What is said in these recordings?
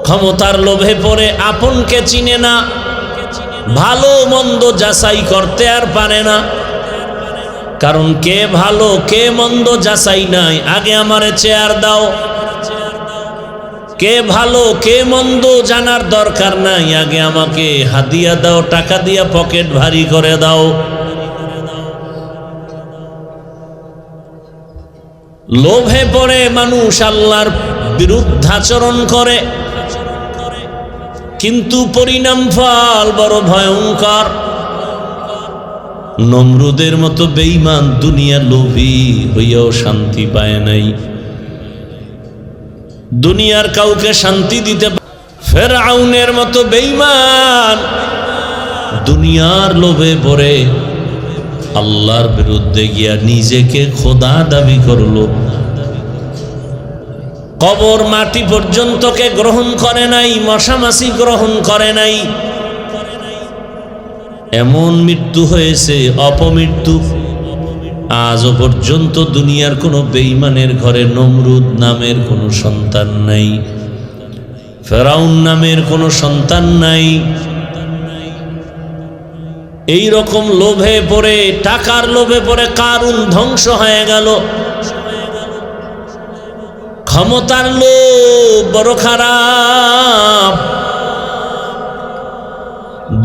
ক্ষমতার লোভে পড়ে আপনকে চিনে না, ভালো মন্দ যাচাই করতে আর পারে না। কারণ কে ভালো কে মন্দ যাচাই নাই, আগে আমারে চেয়ার দাও। কে ভালো কে মন্দ জানার দরকার নাই, আগে আমাকে হাদিয়া দাও, টাকা দিয়া পকেট ভারী করে দাও। লোভে পড়ে মানুষ আল্লাহর বিরুদ্ধাচরণ করে, কিন্তু পরিণাম ফল বড় ভয়ঙ্কর। নমরুদের মতো বেঈমান দুনিয়া লোভী হইয়াও শান্তি পায় নাই, দুনিয়ার কাউকে শান্তি দিতে। ফেরাউনের মতো বেঈমান দুনিয়ার লোভে পড়ে আল্লাহর বিরুদ্ধে গিয়া নিজেকে খোদা দাবি করলো। কবর মাটি পর্যন্তকে গ্রহণ করে নাই, মশামাছি গ্রহণ করে নাই। এমন মৃত্যু হয়েছে অপমৃত্যু। আজও পর্যন্ত দুনিয়ার কোনো বেঈমানের ঘরে নমরুদ নামের কোনো সন্তান নাই, ফেরাউন নামের কোনো সন্তান নাই। এই রকম লোভে পড়ে, টাকার লোভে পড়ে কারুন ধ্বংস হয়ে গেল। ক্ষমতার লোভ বড় খারাপ।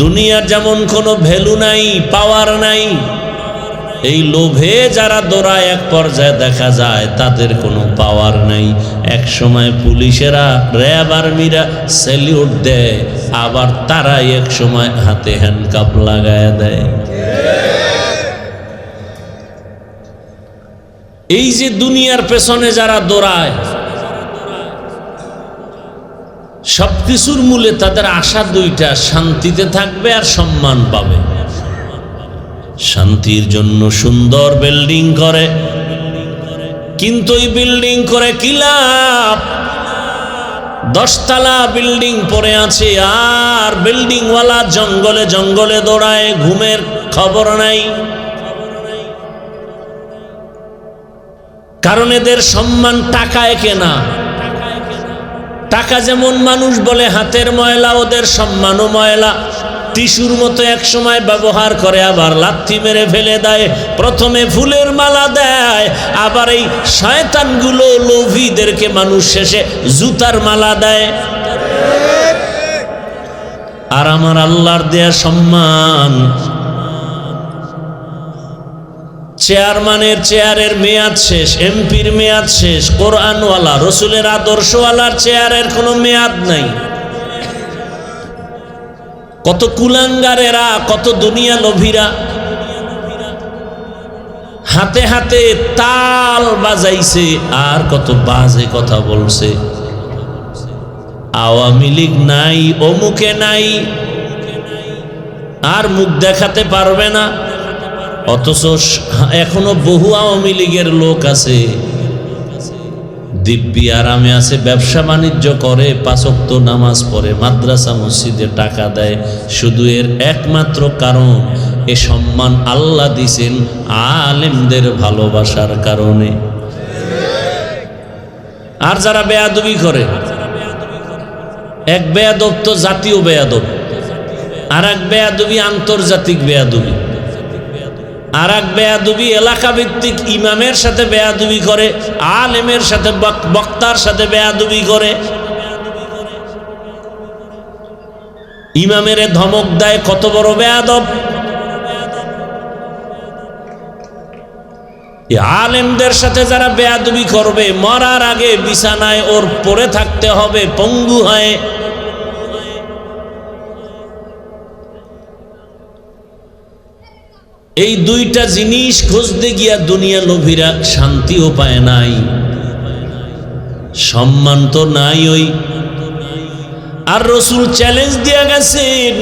দুনিয়ার যেমন কোনো ভ্যালু নাই, পাওয়ার নাই, এই লোভে যারা দৌড়ায় এক পর্যায়ে দেখা যায় তাদের কোনো পাওয়ার নাই। এক সময় পুলিশেরা, র্যাব, আর্মিরা স্যালিউট দেয়, আবার তারাই এক সময় হাতে হ্যান্ডকাপ লাগায় দেয়। এই যে দুনিয়ার পেছনে যারা দৌড়ায়, সবকিছুর মূলে তাদের আশা দুইটা, শান্তিতে থাকবে আর সম্মান পাবে। শান্তির জন্য সুন্দর বিল্ডিং করে, কিন্তু এই বিল্ডিং করে কি লাভ? 10 তলা বিল্ডিং পড়ে আছে, আর বিল্ডিংওয়ালা জঙ্গলে জঙ্গলে দৌড়ায়, ঘুমের খবর নাই। কারণ এদের সম্মান টাকায় কেনা। টাকা যেমন মানুষ বলে হাতের ময়লা, ওদের সম্মানও ময়লা। টিস্যুর মতো এক সময় ব্যবহার করে, আবার লাথি মেরে ফেলে দেয়। প্রথমে ফুলের মালা দেয়, আবার এই শয়তানগুলো লোভীদেরকে মানুষ শেষে জুতার মালা দেয়। আর আমার আল্লাহর দেয়া সম্মান, চেয়ারম্যানের চেয়ারের মেয়াদ শেষ, এমপির মেয়াদ শেষ, কোরআনওয়ালা রসুলের আদর্শওয়ালার চেয়ারের কোনো মেয়াদ নাই। কত কুলাঙ্গারেরা, কত দুনিয়া লোভীরা হাতে হাতে তাল বাজাইছে, আর কত বাজে কথা বলছে। আওয়ামী লীগ নাই, অমুকে নাই, আর মুখ দেখাতে পারবে না। অথচ এখনো বহু আওয়ামী লীগের লোক আছে, দিব্যি আরামে আছে, ব্যবসা বাণিজ্য করে, 5 ওয়াক্ত নামাজ পড়ে, মাদ্রাসা মসজিদে টাকা দেয়। শুধু এর একমাত্র কারণ, এ সম্মান আল্লাহ দিছেন আলেমদের ভালোবাসার কারণে। আর যারা বেয়াদবি করে, এক বেয়াদব তো জাতীয় বেয়াদব, আর এক বেয়াদবি আন্তর্জাতিক বেয়াদবি, আর এক বেয়াদবি এলাকা ভিত্তিক ইমামের সাথে বেয়াদবি করে, আলেমের সাথে, বক্তার সাথে বেয়াদবি করে। ইমামের ধমক দেয়, কত বড় বেয়াদব। আলেমদের সাথে যারা বেয়াদবি করবে, মরার আগে বিছানায় ওর পড়ে থাকতে হবে পঙ্গু হয়ে। এই দুইটা জিনিস খুঁজতে গিয়া দুনিয়া লোভীরা শান্তিও পায় নাই, সম্মান তো নাই। ওই আর রসুল চ্যালেঞ্জ দিয়া গেছেন,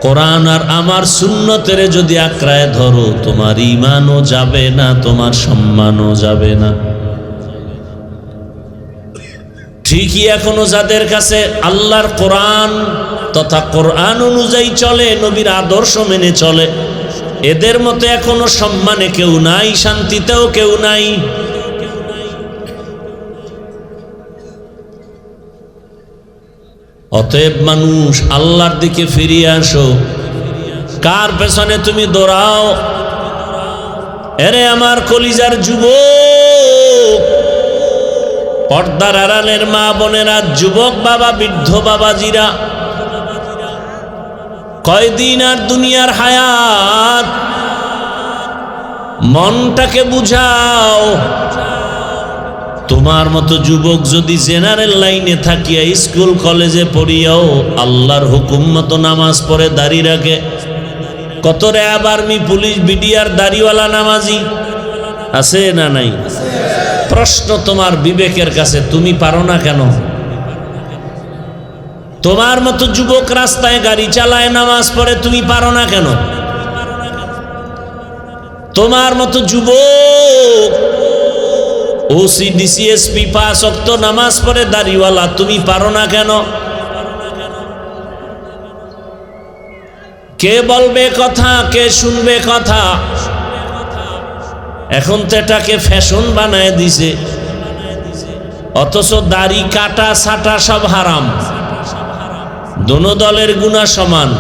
কোরআন আর আমার সুন্নতের যদি আঁকড়ায় ধরো, তোমার ঈমানও যাবে না, তোমার সম্মানও যাবে না। ঠিকই এখনো যাদের কাছে আল্লাহর কোরআন তথা কোরআন অনুযায়ী চলে, নবীর আদর্শ মেনে চলে, এদের মতো এখনো সম্মানে কেউ নাই, শান্তিতেও কেউ নাই। অতএব মানুষ, আল্লাহর দিকে ফিরিয়ে আসো। কার পেছনে তুমি দৌড়াও? এরে আমার কলিজার যুবক, পর্দার আড়ালের মা বোনেরা, যুবক বাবা, বৃদ্ধ বাবাজিরা, কয়দিন আর দুনিয়ার হায়াত? মনটাকে বুঝাও। তোমার মতো যুবক যদি জেনারেল লাইনে থাকিয়া স্কুল কলেজে পড়িয়াও আল্লাহর হুকুম মতো নামাজ পড়ে দাড়ি রাখে, কত র্যাব আর্মি পুলিশ বিডিআর দাড়িওয়ালা নামাজি আছে না নাই? প্রশ্ন তোমার বিবেকের কাছে, তুমি পারো না কেন? তোমার মতো যুবক রাস্তায় গাড়ি চালায়, নামাজ পড়ে, তুমি পারো না কেন? তোমার মতো যুবক ওসি ডিসিএসপি 5 ওয়াক্ত নামাজ পড়ে দাড়িওয়ালা, তুমি পারো না কেন? কে বলবে কথা, কে শুনবে কথা? এখন তো এটাকে ফ্যাশন বানায় দিছে, অথচ দাড়ি কাটা ছাটা সব হারাম। দোনো দলের গুনাহ সমান।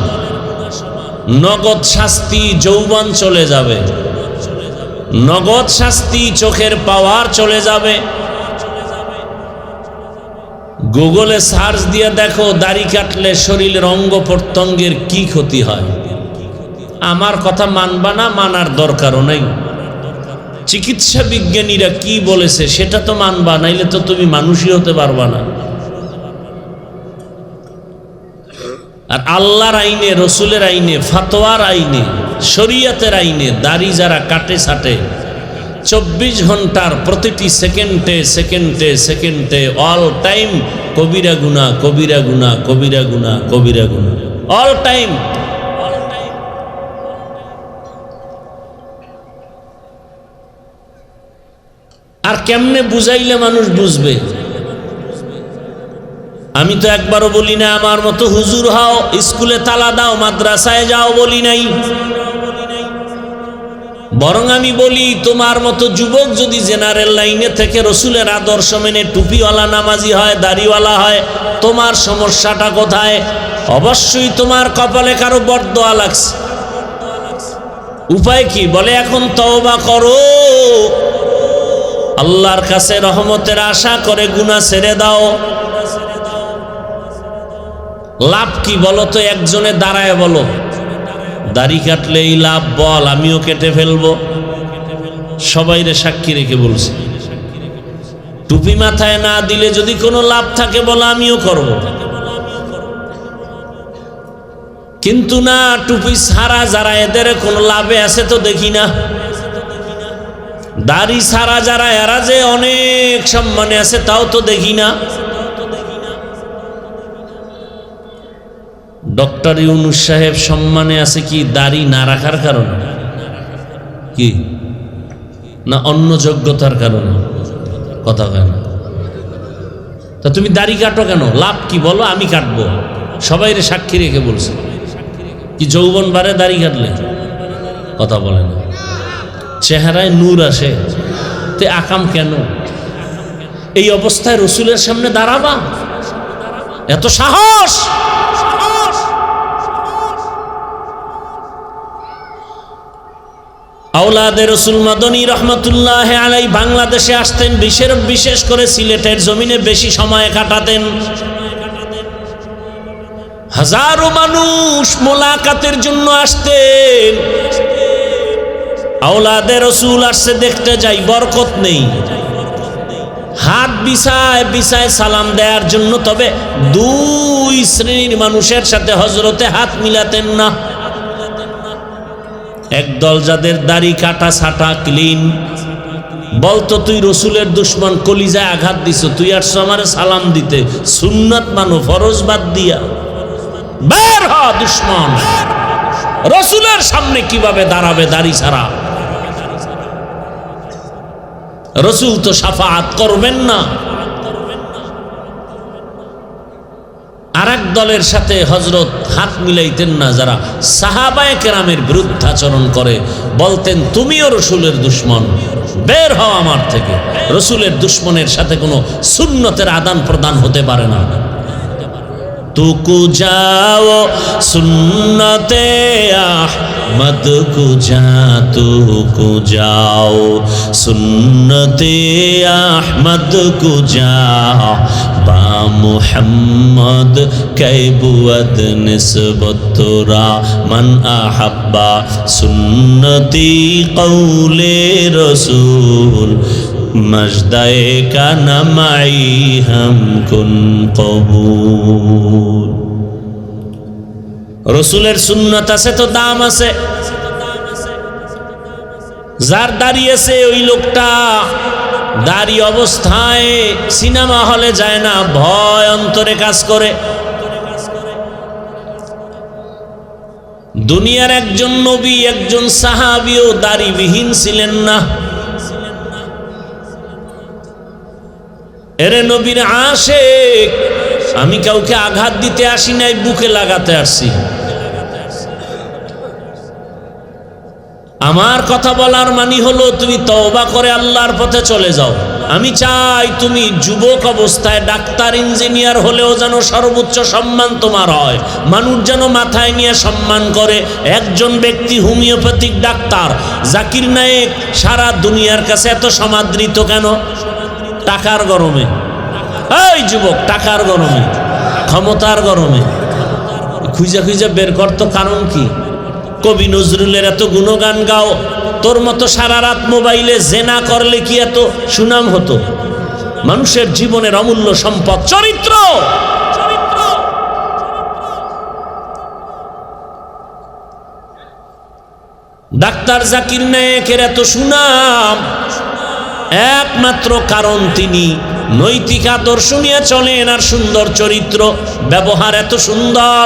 নগদ শাস্তি, যৌবন চলে যাবে। নগদ শাস্তি, চোখের পাওয়ার চলে যাবে। গুগলে সার্চ দিয়ে দেখো দাড়ি কাটলে শরীরের অঙ্গ প্রত্যঙ্গের কি ক্ষতি হয়। আমার কথা মানবা না, মানার দরকারও নেই। চিকিৎসা বিজ্ঞানীরা কি বলেছে সেটা তো মানবা, নাইলে তো তুমি মানুষই হতে পারবা না। আর আল্লাহর আইনে, রসুলের আইনে, ফাতোয়ার আইনে, শরীয়তের আইনে দাড়ি যারা কাটে ছাটে 24 ঘন্টার প্রতিটি সেকেন্ডে সেকেন্ডে সেকেন্ডে অল টাইম কবিরা গুনাহ, কবিরা গুনাহ, কবিরা গুনাহ, কবিরা গুনাহ, অল টাইম। আর কেমনে বুঝাইলে মানুষ বুঝবে? আমি তো একবারও বলি না আমার মতো হুজুর হও, স্কুলে তালা দাও, মাদ্রাসায় যাও, বলি নাই। বরং আমি বলি তোমার মতো যুবক যদি জেনারেল লাইনে থেকে রসুলের আদর্শ মেনে টুপিওয়ালা নামাজি হয়, দাড়িওয়ালা হয়, তোমার সমস্যাটা কোথায়? অবশ্যই তোমার কপালে কারো বরদোয়া লাগছে। উপায় কি? বলে এখন তওবা করো, আল্লাহর কাছে রহমতের আশা করে গুনাহ ছেড়ে দাও। লাভ কি বলো তো? একজনে দাঁড়ায় বলো, দাড়ি কাটলেই লাভ, বল আমিও কেটে ফেলবো। সবাইরে সাক্ষী রেখে বলছে। টুপি মাথায় না দিলে যদি কোনো লাভ থাকে বলো আমিও করব। কিন্তু না, টুপি ছাড়া যারা এদের কোনো লাভে আছে তো দেখি না। দাড়ি ছাড়া যারা এরা যে অনেক সম্মানে আছে তাও তো দেখি না। ডক্টর ইউনূস সাহেব সম্মানে আছে কি দাড়ি না রাখার কারণে? কি না অন্য যোগ্যতার কারণে? কথা কেন? তা তুমি দাড়ি কাটো কেন? লাভ কি বলো? আমি কাটবো। সবাইরে সাক্ষী রেখে বলছে। কি যৌবন বাড়ে দাড়ি কাটলে? কথা বলে না। চেহারায় নূর আসে, তে আকাম কেন? এই অবস্থায় রসুলের সামনে দাঁড়াবা? এত সাহস! আওলাদে রসুল মাদনী রহমতুল্লাহ আলাই বাংলাদেশে আসতেন, বিশেষ করে সিলেটের জমিনে বেশি সময় কাটাতেন। হাজারো মানুষ মোলাকাতের জন্য আসতেন। আওলাদে রসুল আসছে, দেখতে যাই, বরকত নেই। হাত বিছায় বিছায় সালাম দেওয়ার জন্য, তবে 2 শ্রেণীর মানুষের সাথে হজরতে হাত মিলাতেন না। একদল যাদের দাড়ি কাটা ছাটা ক্লিন, বলতো তুই রসুলের দুশ্মন, কলিজায় আঘাত দিছ, তুই আসছো আমারে সালাম দিতে, সুন্নাত মানো, ফরজ বাদ দিয়া। বের হ দুশ্মন, রসুলের সামনে কিভাবে দাঁড়াবে দাড়ি ছাড়া? রসুল তো শাফাআত করবেন না। আর এক দলের সাথে হজরত হাত মিলাইতেন না, যারা সাহাবায়ে কেরামের বিরুদ্ধাচরণ করে, বলতেন তুমিও রসুলের দুশ্মন, বের হও আমার থেকে। রসুলের দুশ্মনের সাথে কোনো সুন্নতের আদান প্রদান হতে পারে না। तुकु जाओ सुन्नते अहमद को जा तुकु जाओ सुन्नते अहमद को जा बा मुहम्मद कैबुअद निस्बतुरा मन अहब्बा सुन्नती कौले रसूल मजदाए का नमाई हम कुन कबूल। रसूलेर सुन्नत আছে তো দাম আছে। যার দাঁড়িয়েছে ওই লোকটা দাঁড়ি অবস্থায় সিনেমা হলে যায় না, ভয় অন্তরে কাজ করে। দুনিয়ার একজন নবী একজন সাহাবীও দাড়িবিহীন ছিলেন না। এরে নবীর আশিক, আমি কাউকে আঘাত দিতে আসি নাই, বুকে লাগাতে আসছি। আমার কথা বলার মানে হলো তুমি তওবা করে আল্লাহর পথে চলে যাও। আমি চাই তুমি যুবক অবস্থায় ডাক্তার ইঞ্জিনিয়ার হলেও যেন সর্বোচ্চ সম্মান তোমার হয়, মানুষ যেন মাথায় নিয়ে সম্মান করে। একজন ব্যক্তি হোমিওপ্যাথিক ডাক্তার জাকির নায়েক সারা দুনিয়ার কাছে এত সমাদৃত কেন? টাকার গরমে। এই যুবক, টাকার গরমে, ক্ষমতার গরমে। খুঁজে খুঁজে বের করতো কারণ কি? কবি নজরুলের এত গুণগান গাও, তোর মতো সারা রাত মোবাইলে জেনা করলে কি এত সুনাম হতো? মানুষের জীবনের অমূল্য সম্পদ চরিত্র। ডাক্তার জাকির নায়েকের এত সুনাম একমাত্র কারণ তিনি নৈতিক আদর্শ নিয়ে চলেন আর সুন্দর চরিত্র, ব্যবহার এত সুন্দর,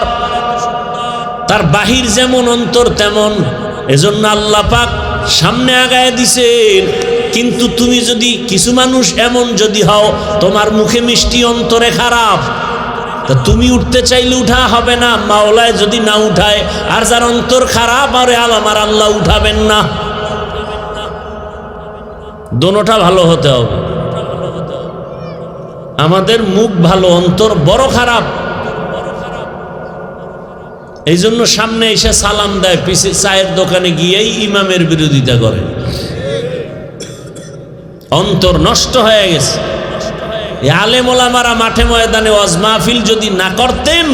তার বাহির যেমন অন্তর তেমন। এজন্য আল্লাহ পাক সামনে আগায় দিছেন। কিন্তু তুমি যদি কিছু মানুষ এমন যদি হও তোমার মুখে মিষ্টি অন্তরে খারাপ, তা তুমি উঠতে চাইলে উঠা হবে না, মাওলায় যদি না উঠায়। আর যার অন্তর খারাপ আরে আমার আল্লাহ উঠাবেন না। দোনোটা ভালো হতে হবে। আমাদের মুখ ভালো, অন্তর বড় খারাপ। এই জন্য সামনে এসে সালাম দেয়, পিছে চায়ের দোকানে গিয়েই ইমামের বিরোধিতা করে। অন্তর নষ্ট হয়ে গেছে। আলেম ওলামারা মাঠে ময়দানে ওয়াজ মাহফিল যদি না করতেন,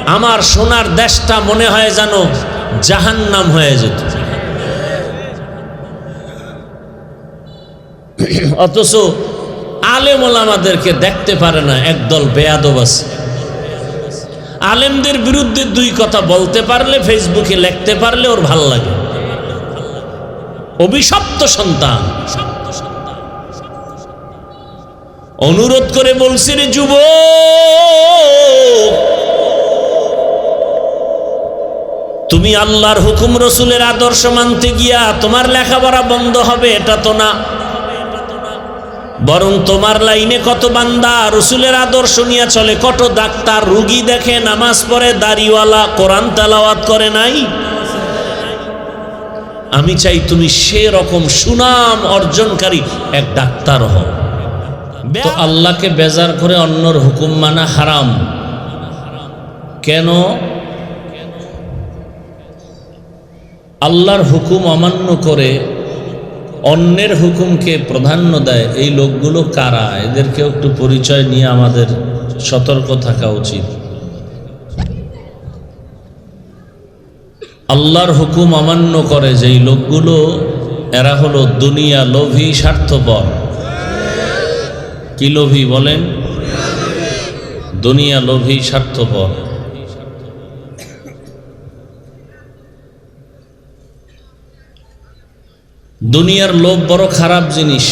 আমার সোনার দেশটা মনে হয় যেন জাহান্নাম হয়ে যেত। অথচ আলেম ওলামাদেরকে দেখতে পারে না একদল বেয়াদব আছে। আলেমদের বিরুদ্ধে দুই কথা বলতে পারলে, ফেসবুকে লিখতে পারলে ওর ভাল লাগে। অভিশপ্ত সন্তান। অনুরোধ করে বলছি রে যুবক, তুমি আল্লাহর হুকুম রসুলের আদর্শ মানতে গিয়া তোমার লেখাপড়া বন্ধ হবে এটা তো না, বরং তোমার লাইনে কত বান্দা রসুলের আদর্শ নিয়ে চলে, কত ডাক্তার রুগী দেখে, নামাজ পড়ে, দাড়িওয়ালা, কোরআন তেলাওয়াত করে নাই। আমি চাই তুমি সেরকম সুনাম অর্জনকারী এক ডাক্তার হও। তো আল্লাহকে বেজার করে অন্যর হুকুম মানা হারাম কেন? আল্লাহর হুকুম অমান্য করে অন্যের হুকুমকে প্রাধান্য দেয়, এই লোকগুলো কারা? এদেরকেও একটু পরিচয় নিয়ে আমাদের সতর্ক থাকা উচিত। আল্লাহর হুকুম অমান্য করে যেই লোকগুলো, এরা হলো দুনিয়া লোভী, স্বার্থপর। কি লোভী বলেন? দুনিয়া লোভী, স্বার্থপর। দুনিয়ার লোভ বড় খারাপ জিনিস।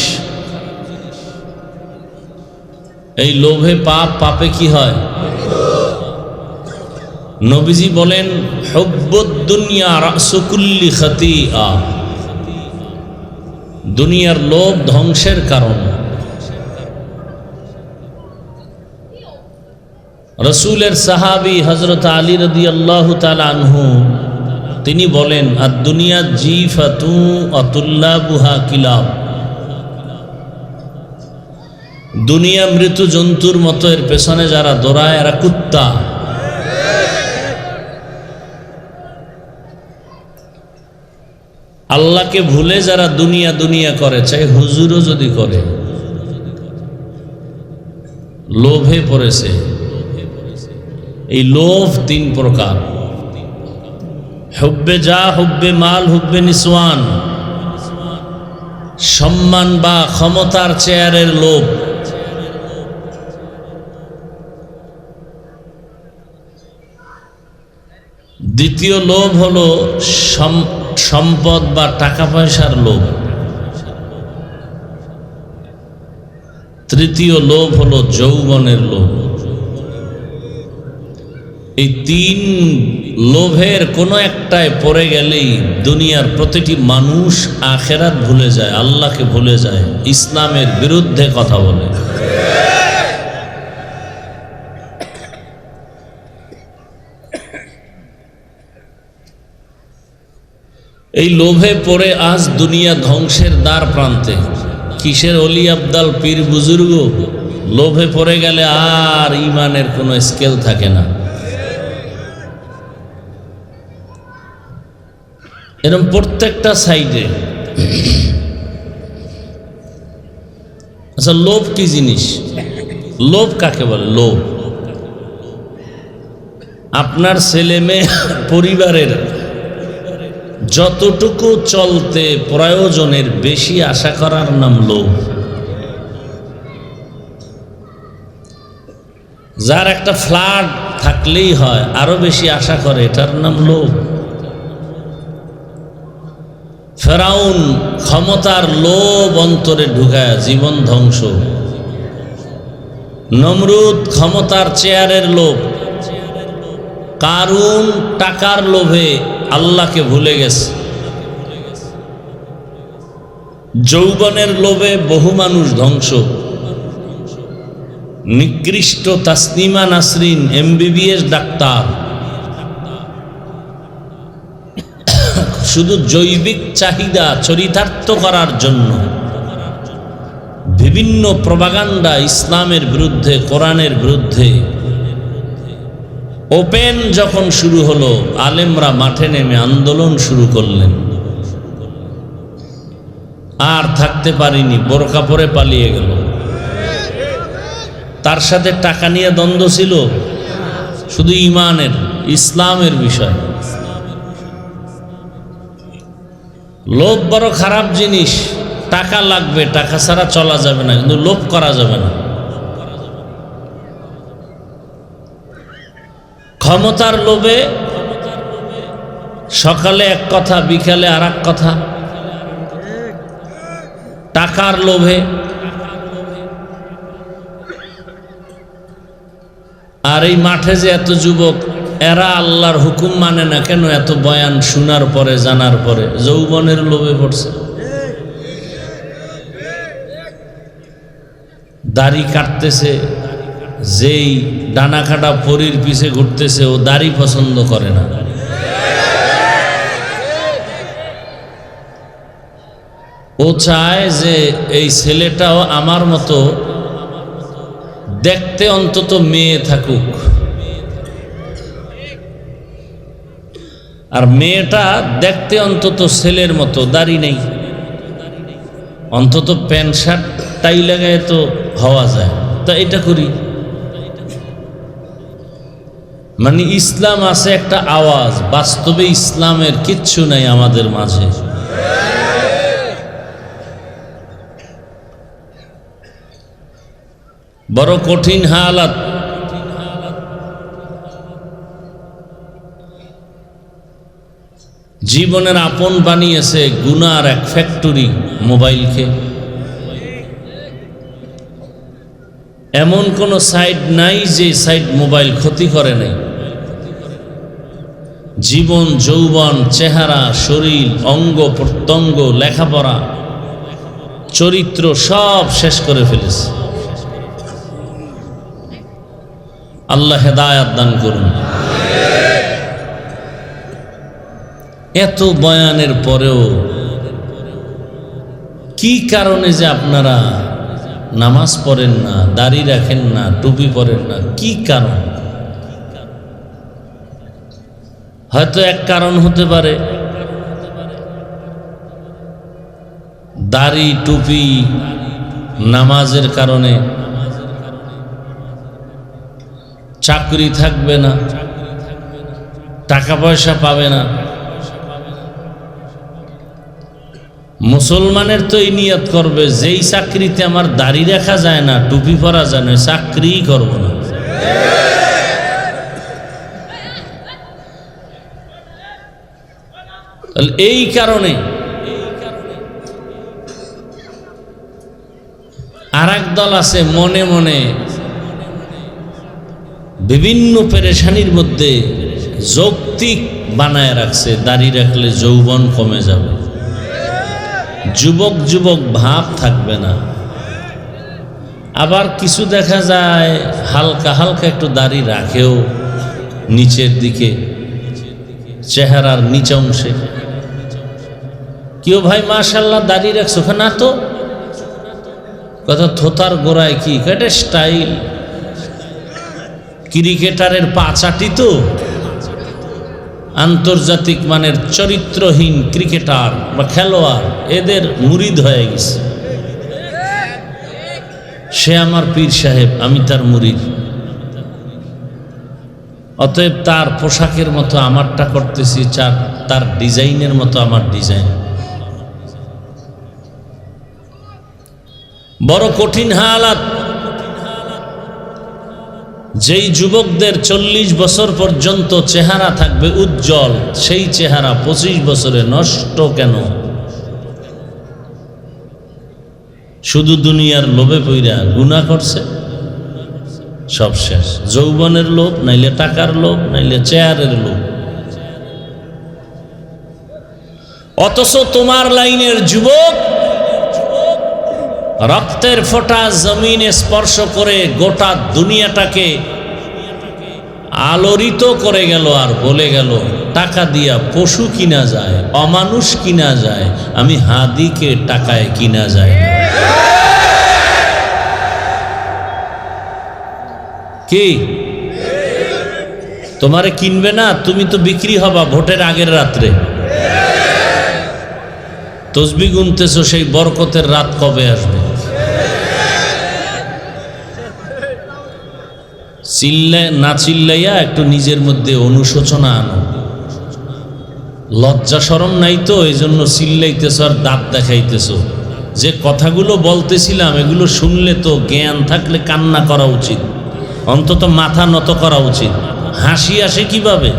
এই লোভে পাপ, পাপে কি হয়? নবীজি বলেন হুব্বুদ দুনিয়া রাসু কুল্লি খাতিআ। দুনিয়ার লোভ ধ্বংসের কারণ। রসুলের সাহাবী হযরত আলী রাদিয়াল্লাহু তাআলা আনহু তিনি বলেন আদ-দুনিয়া জিফাতু আতুল্লাবুহা কিলাব। দুনিয়া মৃত জন্তুর মতো, এর পেছনে যারা দৌড়ায় এরা কুত্তা। আল্লাহকে ভুলে যারা দুনিয়া দুনিয়া করে, চাই হুজুরও যদি করে, লোভে পড়েছে। এই লোভ তিন প্রকার: হুব্বে যা, হুব্বে মাল, হুব্বে নিসওয়ান। সম্মান বা ক্ষমতার চেয়ারের লোভ। দ্বিতীয় লোভ হলো সম্পদ বা টাকা পয়সার লোভ। তৃতীয় লোভ হলো যৌবনের লোভ। এই তিন লোভের কোনো একটায় পড়ে গেলেই দুনিয়ার প্রতিটি মানুষ আখেরাত ভুলে যায়, আল্লাহকে ভুলে যায়, ইসলামের বিরুদ্ধে কথা বলে। এই লোভে পড়ে আজ দুনিয়া ধ্বংসের দ্বার প্রান্তে। কিসের অলি আবদাল পীর বুজুর্গ, লোভে পড়ে গেলে আর ইমানের কোনো স্কেল থাকে না। এরকম প্রত্যেকটা সাইডে। আচ্ছা, লোভ কি জিনিস? লোভ কাকে বলে? লোভ আপনার ছেলে মেয়ে পরিবারের যতটুকু চলতে প্রয়োজনের বেশি আশা করার নাম লোভ। যার একটা ফ্ল্যাট থাকলেই হয়, আরো বেশি আশা করে, এটার নাম লোভ। ফেরাউন ক্ষমতার লোভ অন্তরে ঢুকায় জীবন ধ্বংস। নমরুদ ক্ষমতার চেয়ারের লোভ। কারুন টাকার লোভে আল্লাহকে ভুলে গেছে। যৌবনের লোভে বহু মানুষ ধ্বংস। নিকৃষ্ট তাসনিমা নাসরিন MBBS ডাক্তার, শুধু জৈবিক চাহিদা চরিতার্থ করার জন্য বিভিন্ন প্রপাগান্ডা ইসলামের বিরুদ্ধে, কোরআনের বিরুদ্ধে ওপেন যখন শুরু হলো, আলেমরা মাঠে নেমে আন্দোলন শুরু করলেন। আর থাকতে পারিনি, বোরকা পরে পালিয়ে গেল। তার সাথে টাকা নিয়ে দ্বন্দ্ব ছিল, শুধু ইমানের, ইসলামের বিষয়। লোভ বড় খারাপ জিনিস। টাকা লাগবে, টাকা ছাড়া চলা যাবে না, কিন্তু লোভ করা যাবে না। ক্ষমতার লোভে সকালে এক কথা, বিকালে আর এক কথা। টাকার লোভে। আর এই মাঠে যে এত যুবক, এরা আল্লাহর হুকুম মানে না কেন? এত বয়ান শোনার পরে, জানার পরে যৌবনের লোভে পড়ছে। দাড়ি কাটতেছে, যেই ডানা কাটা পরীর পিছে ঘুরতেছে, ও দাড়ি পছন্দ করে না। ও চায় যে এই ছেলেটাও আমার মতো দেখতে অন্তত মেয়ে থাকুক, আর মেয়েটা দেখতে অন্তত ছেলের মতো, দাড়ি নেই, অন্তত প্যান্ট শার্ট টাই লাগায় তো হওয়া যায়। তা এটা করি। মানে ইসলাম আছে একটা আওয়াজ, বাস্তবে ইসলামের কিচ্ছু নাই আমাদের মাঝে। বড় কঠিন হালাত। জীবনের আপন বানিয়েছে গুনার এক ফ্যাক্টরি মোবাইলকে। এমন কোন সাইট নাই যে সাইট মোবাইল ক্ষতি করে নাই। জীবন, যৌবন, চেহারা, শরীর, অঙ্গ প্রত্যঙ্গ, লেখাপড়া, চরিত্র সব শেষ করে ফেলেছে। আল্লাহ হেদায়াত দান করুন। এত বয়ানের পরেও কি কারণে যে আপনারা নামাজ পড়েন না, দাড়ি রাখেন না, টুপি পরেন না, কি কারণ? হয়তো এক কারণ হতে পারে দাড়ি টুপি নামাজের কারণে চাকরি থাকবে না, টাকা পয়সা পাবে না। মুসলমানের তো এই নিয়ত করবে, যেই চাকরিতে আমার দাড়ি রাখা যায় না, টুপি পরা যায় না, চাকরিই করব না। এই কারণে আর এক দল আছে মনে মনে বিভিন্ন পেরেশানির মধ্যে যৌক্তিক বানায় রাখছে, দাড়ি রাখলে যৌবন কমে যাবে, যুবক যুবক ভাব থাকবে না। আবার কিছু দেখা যায় হালকা হালকা একটু দাড়ি রাখেও নিচের দিকে, চেহারার নিচে অংশে। কেউ ভাই মাশাআল্লাহ দাড়ি রাখছো, না তো কথা থোতার গোড়ায় কি কেটে স্টাইল, ক্রিকেটারের পাচাটি তো, আন্তর্জাতিক মানের চরিত্রহীন ক্রিকেটার বা খেলোয়াড়, এদের মুরিদ হয়ে গেছে। সে আমার পীর সাহেব, আমি তার মুরিদ। অতএব তার পোশাকের মতো আমারটা করতেছি, তার ডিজাইনের মতো আমার ডিজাইন। বড় কঠিন হালাত। যেই যুবকদের 40 বছর পর্যন্ত চেহারা থাকবে উজ্জ্বল, সেই চেহারা 25 বছরে নষ্ট কেন? শুধু দুনিয়ার লোভে পইরা গুনাহ করছে, সব শেষ। যৌবনের লোভ, নাইলে টাকার লোভ, নাইলে চেয়ারের লোভ। অথচ তোমার লাইনের যুবক রক্তের ফোঁটা জমিনে স্পর্শ করে গোটা দুনিয়াটাকে আলোড়িত করে গেল, আর বলে গেল টাকা দিয়া পশু কিনা যায়, অমানুষ কিনা যায়, আমি হাদিকে টাকায় কিনা যায় না। কি তোমারে কিনবে না? তুমি তো বিক্রি হবা ভোটের আগের রাত্রে। তসবিহ গুনতেছো, সেই বরকতের রাত কবে আসবে? না চিল্লাইয়া একটু নিজের মধ্যে অনুশোচনা আনো। লজ্জা শরম নাই তো, এই জন্য চিল্লাইতেছো আর দাঁত দেখাইতেছো। যে কথাগুলো বলতেছিলাম এগুলো শুনলে তো জ্ঞান থাকলে কান্না করা উচিত, অন্তত মাথা নত করা উচিত। হাসি আসে কিভাবে?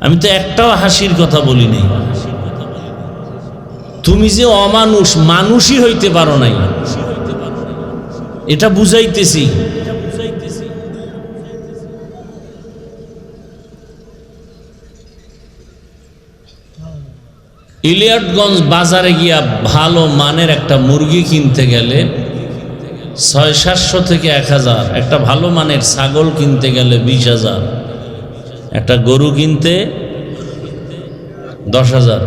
আমি তো একটাও হাসির কথা বলি নাই। তুমি যে অমানুষ, মানুষই হইতে পারো নাই, এটা বুঝাইতেছি। ইলিয়াটগঞ্জ বাজারে গিয়া ভালো মানের একটা মুরগি কিনতে গেলে 600-700 থেকে 1000, একটা ভালো মানের ছাগল কিনতে গেলে 20,000, একটা গরু কিনতে 10,000,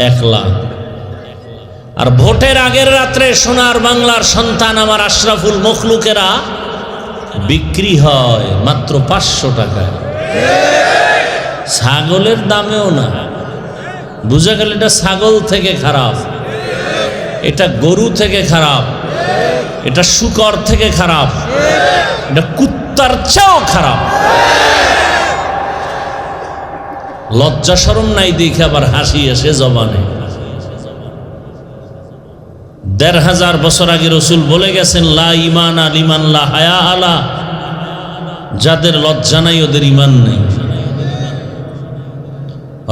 1 লাখ। আর ভোটের আগের রাত্রে সোনার বাংলার সন্তান আমার আশরাফুল মখলুকেরা বিক্রি হয় মাত্র 500 টাকায়, ছাগলের দামেও না। বুঝা গেল এটা ছাগল থেকে খারাপ, এটা গরু থেকে খারাপ, এটা শূকর থেকে খারাপ, এটা কুত্তার চেয়েও খারাপ। লজ্জা শরম নাই দেখে আবার হাসি আসে জবানে। 1500 বছর আগে রসুল বলে গেছেন, লা ঈমান লিমান লা হায়া আলা, যাদের লজ্জা নাই ওদের ঈমান নেই।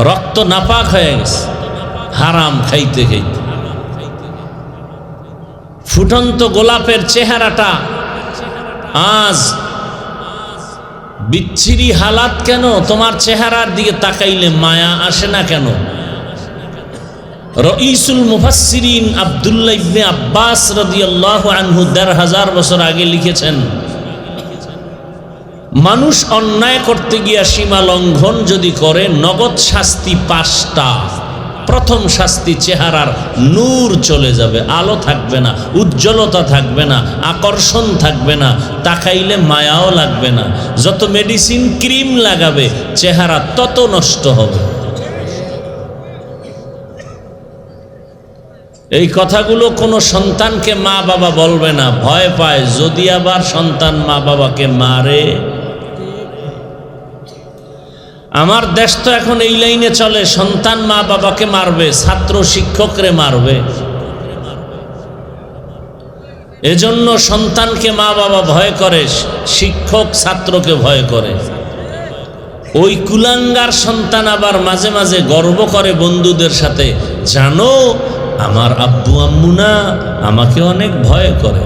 রক্ত নাপাক হয়ে গেছে হারাম খাইতে খাইতে। ফুটন্ত গোলাপের চেহারাটা আজ বিচ্ছিরি হালাত কেন? তোমার চেহারার দিকে তাকাইলে মায়া আসে না কেন? রঈসুল মুফাসসিরিন আব্দুল্লাহ ইবনে আব্বাস রাদিয়াল্লাহু আনহু 1500 বছর আগে লিখেছেন, মানুষ অন্যায় করতে গিয়া সীমা লঙ্ঘন যদি করে, নগদ শাস্তি 5টা। প্রথম শাস্তি, চেহারার নূর চলে যাবে, আলো থাকবে না, উজ্জ্বলতা থাকবে না, আকর্ষণ থাকবে না, তাকাইলে মায়াও লাগবে না। যত মেডিসিন ক্রিম লাগাবে চেহারা তত নষ্ট হবে। এই কথাগুলো কোনো সন্তানকে মা বাবা বলবে না, ভয় পায় যদি আবার সন্তান মা বাবাকে মারে। আমার দেশ তো এখন এই লাইনে চলে, সন্তান মা বাবাকে মারবে, ছাত্র শিক্ষকরে মারবে। এজন্য সন্তানকে মা বাবা ভয় করে, শিক্ষক ছাত্রকে ভয় করে। ওই কুলাঙ্গার সন্তান আবার মাঝে মাঝে গর্ব করে বন্ধুদের সাথে, জানো আমার আব্বু আম্মু না আমাকে অনেক ভয় করে।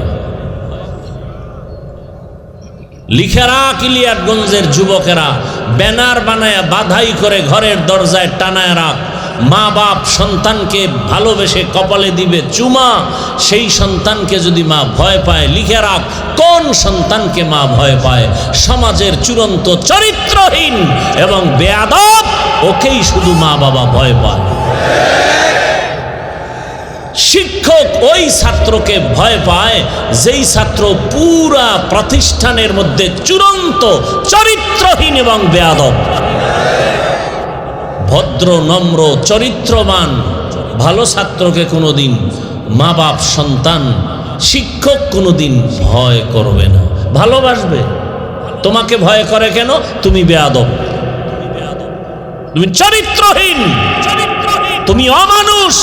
লিখে রাখ, ইলিয়াটগঞ্জের যুবকেরা ব্যানার বানায় বাধাই করে ঘরের দরজায় টানায় রাখ, মা বাপ সন্তানকে ভালোবেসে কপালে দিবে চুমা, সেই সন্তানকে যদি মা ভয় পায়, লিখে রাখ কোন সন্তানকে মা ভয় পায়। সমাজের চূড়ান্ত চরিত্রহীন এবং বেয়াদব ওকেই শুধু মা বাবা ভয় পায়। শিক্ষক ওই ছাত্রকে ভয় পায় যেই ছাত্র পুরা প্রতিষ্ঠানের মধ্যে চূড়ান্ত চরিত্রহীন এবং বেয়াদব। ভদ্র নম্র চরিত্রবান ভালো ছাত্রকে কোনোদিন মা বাপ সন্তান শিক্ষক কোনোদিন ভয় করবে না, ভালোবাসবে। তোমাকে ভয় করে কেন? তুমি বেয়াদব, তুমি চরিত্রহীন, তুমি অমানুষ।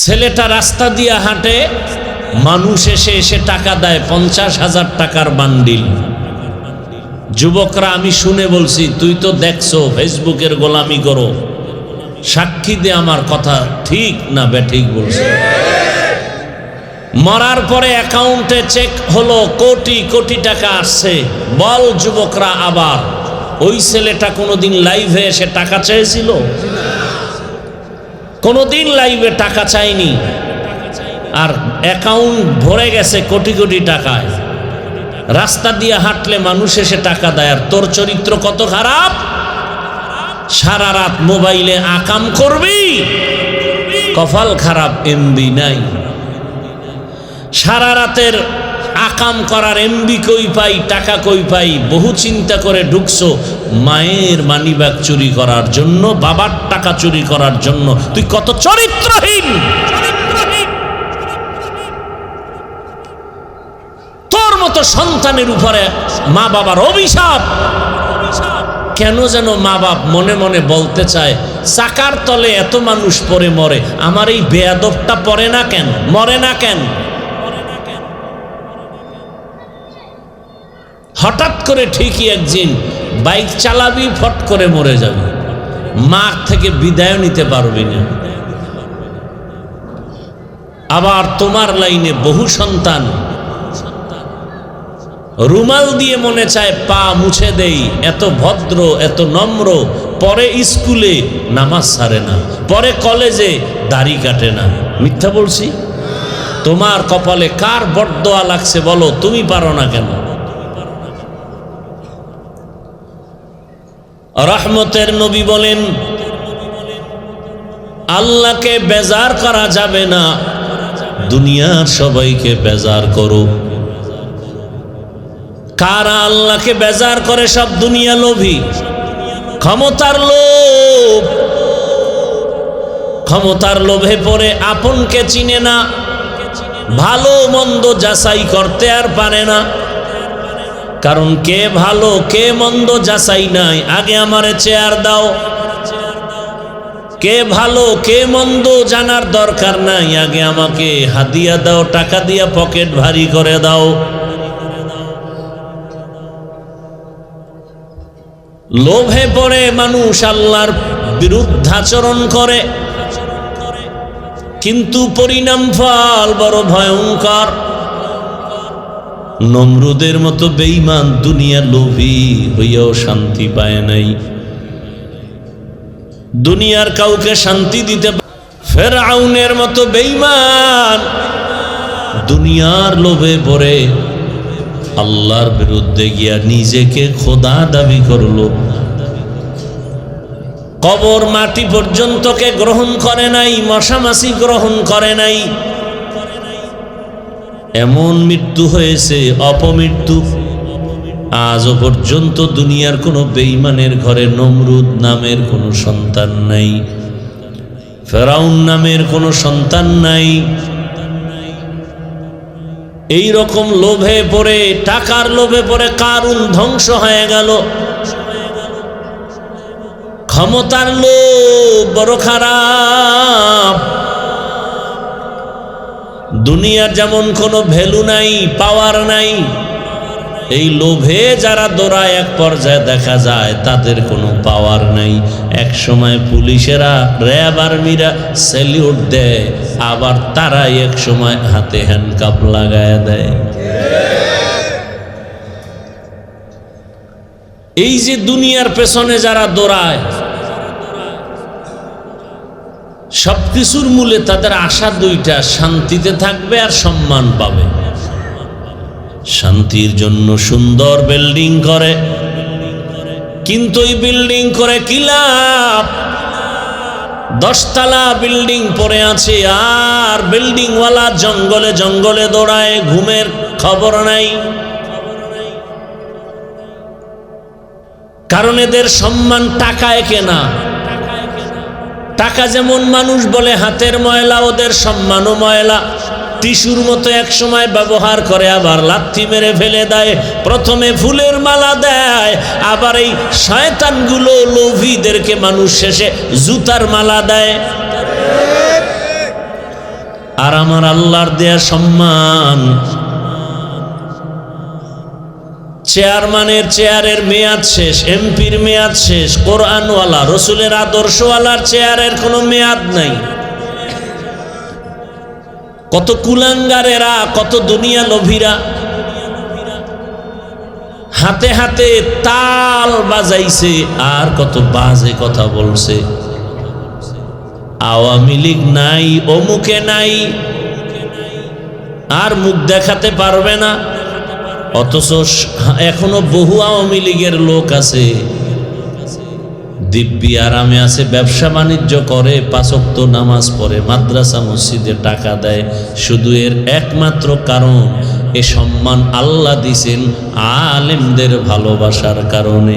ছেলেটা রাস্তা দিয়ে হাঁটে, মানুষ এসে এসে টাকা দেয়, 50,000 টাকার বান্ডিল। যুবকরা আমি শুনে বলছি, তুই তো দেখছো ফেসবুকের গোলামি করো, সাক্ষী দে আমার কথা ঠিক না বেঠিক বলছে। মরার পরে অ্যাকাউন্টে চেক হলো, কোটি কোটি টাকা আসছে। বল যুবকরা আবার, ওই ছেলেটা কোনোদিন লাইভে এসে টাকা চেয়েছিল? কোনোদিন লাইভে টাকা চাইনি, আর অ্যাকাউন্ট ভরে গেছে কোটি কোটি টাকায়। রাস্তা দিয়ে হাঁটলে মানুষ এসে টাকা দেয়, আর তোর চরিত্র কত খারাপ। সারা রাত মোবাইলে আকাম করবি, কপাল খারাপ, এমবি নাই। সারা রাতের আকাম করার এমবি কই পাই, টাকা কই পাই। বহু চিন্তা করে ঢুকছো মায়ের মানিব্যাগ চুরি করার জন্য, বাবার টাকা চুরি করার জন্য। তুই কত চরিত্রহীন। তোর মতো সন্তানের উপরে মা বাবার অভিশাপ। কেন যেন মা বাপ মনে মনে বলতে চায়, চাকার তলে এত মানুষ পড়ে মরে, আমার এই বেয়াদবটা পড়ে না কেন, মরে না কেন? হঠাৎ করে ঠিকই একদিন বাইক চালাবি, ফট করে মরে যাবে, মা থেকে বিদায় নিতে পারবি না। আবার তোমার লাইনে বহু সন্তান রুমাল দিয়ে মনে চায় পা মুছে দেই, এত ভদ্র এত নম্র, পরে স্কুলে নামাজ ছাড়ে না, পরে কলেজে দাড়ি কাটে না। মিথ্যা বলছি? তোমার কপালে কার বরদোয়া লাগছে বলো, তুমি পারো না কেন? রহমতের নবী বলেন, আল্লাহকে বেজার করা যাবে না, দুনিয়ার সবাইকে বেজার করো। কারা আল্লাহকে বেজার করে? সব দুনিয়া লোভী, ক্ষমতার লোভ। ক্ষমতার লোভে পড়ে আপনকে চিনে না, ভালো মন্দ যাচাই করতে আর পারে না। কারণ কে ভালো কে মন্দ যাচাই নাই, আগে আমারে চেয়ার দাও। কে ভালো কে মন্দ জানার দরকার নাই, আগে আমাকে হাদিয়া দাও, টাকা দিয়া পকেট ভারী করে দাও। লোভে পড়ে মানুষ আল্লাহর বিরুদ্ধাচরণ করে, কিন্তু পরিণাম ফল বড় ভয়ঙ্কর। নমরুদের মতো বেঈমান দুনিয়া লোভী হইয়াও শান্তি পায় নাই, দুনিয়ার কাউকে শান্তি দিতে। ফেরাউনের মতো বেঈমান দুনিয়ার লোভে পড়ে আল্লাহর বিরুদ্ধে গিয়া নিজেকে খোদা দাবি করলো। কবর মাটি পর্যন্তকে গ্রহণ করে নাই, মশামাছি গ্রহণ করে নাই। এমন মৃত্যু হয়েছে অপমৃত্যু। আজও পর্যন্ত দুনিয়ার কোনো বেঈমানের ঘরে নমরুদ নামের কোনো সন্তান নাই, ফেরাউন নামের কোনো সন্তান নাই। এই রকম লোভে পড়ে, টাকার লোভে পড়ে কারুন ধ্বংস হয়ে গেল। ক্ষমতার লোভ বড় খারাপ। দুনিয়ার যেমন কোনো ভ্যালু নাই, পাওয়ার নাই, এই লোভে যারা দৌড়ায় এক পর্যায়ে দেখা যায় তাদের কোনো পাওয়ার নাই। এক সময় পুলিশেরা, র্যাব, আর্মিরা স্যালিউট দেয়, আবার তারাই এক সময় হাতে হ্যান্ডকাপ লাগায় দেয়। এই যে দুনিয়ার পেছনে যারা দৌড়ায়, সবকিছুর মূলে তাদের আশা দুইটা, শান্তিতে থাকবে আর সম্মান পাবে। শান্তির জন্য সুন্দর বিল্ডিং করে, কিন্তু এই বিল্ডিং করে কি লাভ? 10 তলা বিল্ডিং পড়ে আছে, আর বিল্ডিংওয়ালা জঙ্গলে জঙ্গলে দৌড়ায়, ঘুমের খবর নাই। কারণ এদের সম্মান টাকায় কেনা। টাকা যেমন মানুষ বলে হাতের ময়লা, ওদের সম্মানও ময়লা। টিস্যুর মতো এক সময় ব্যবহার করে, আবার লাথি মেরে ফেলে দেয়। প্রথমে ফুলের মালা দেয়, আবার এই শয়তানগুলো লোভীদেরকে মানুষ শেষে জুতার মালা দেয়। আর আমার আল্লাহর দেয়া সম্মান, চেয়ারম্যানের চেয়ারের মেয়াদ শেষ, এমপির মেয়াদ শেষ, কোরআনওয়ালা রসুলের আদর্শওয়ালার চেয়ারের কোনো মেয়াদ নাই। কত কুলাঙ্গারেরা, কত দুনিয়া লোভীরা হাতে হাতে তাল বাজাইছে, আর কত বাজে কথা বলছে। আওয়ামী লীগ নাই, অমুকে নাই, আর মুখ দেখাতে পারবে না। অথচ এখনো বহু আওয়ামী লীগের লোক আছে, দিব্যি আরামে আছে, ব্যবসা বাণিজ্য করে, 5 ওয়াক্ত নামাজ পড়ে, মাদ্রাসা মসজিদে টাকা দেয়। শুধু এর একমাত্র কারণ, এ সম্মান আল্লাহ দিছেন আলেমদের ভালোবাসার কারণে।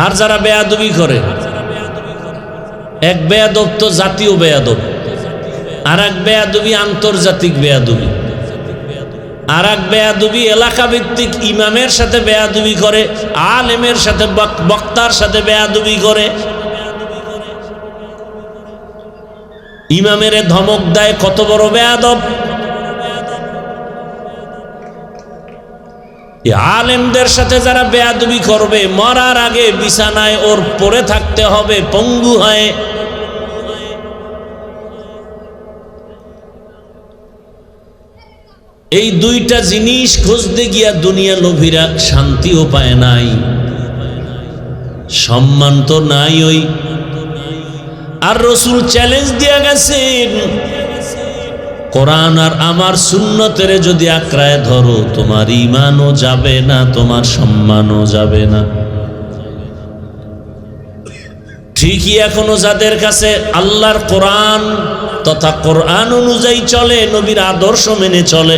আর যারা বেয়াদবি করে, এক বেয়াদব তো জাতীয় বেয়াদব, আর এক বেয়াদবি আন্তর্জাতিক বেয়াদবি, আর এক বেয়াদবি এলাকা ভিত্তিক ইমামের সাথে বেয়াদবি করে, আলেমের সাথে, বক্তার সাথে বেয়াদবি করে। ইমামের ধমক দেয়, কত বড় বেয়াদব। আলেমদের সাথে যারা বেয়াদবি করবে, মরার আগে বিছানায় ওর পড়ে থাকতে হবে পঙ্গু হয়ে। এই দুইটা জিনিস খুঁজতে গিয়া দুনিয়া লোভীরা শান্তিও পায় নাই, সম্মান তো নাই। ওই আর রসুল চ্যালেঞ্জ দিয়া গেছেন, কোরআন আর আমার সুন্নতের যদি আঁকড়ায় ধরো, তোমার ঈমানও যাবে না, তোমার সম্মানও যাবে না। ঠিকই এখনো যাদের কাছে আল্লাহর কোরআন তথা কোরআন অনুযায়ী চলে, নবীর আদর্শ মেনে চলে,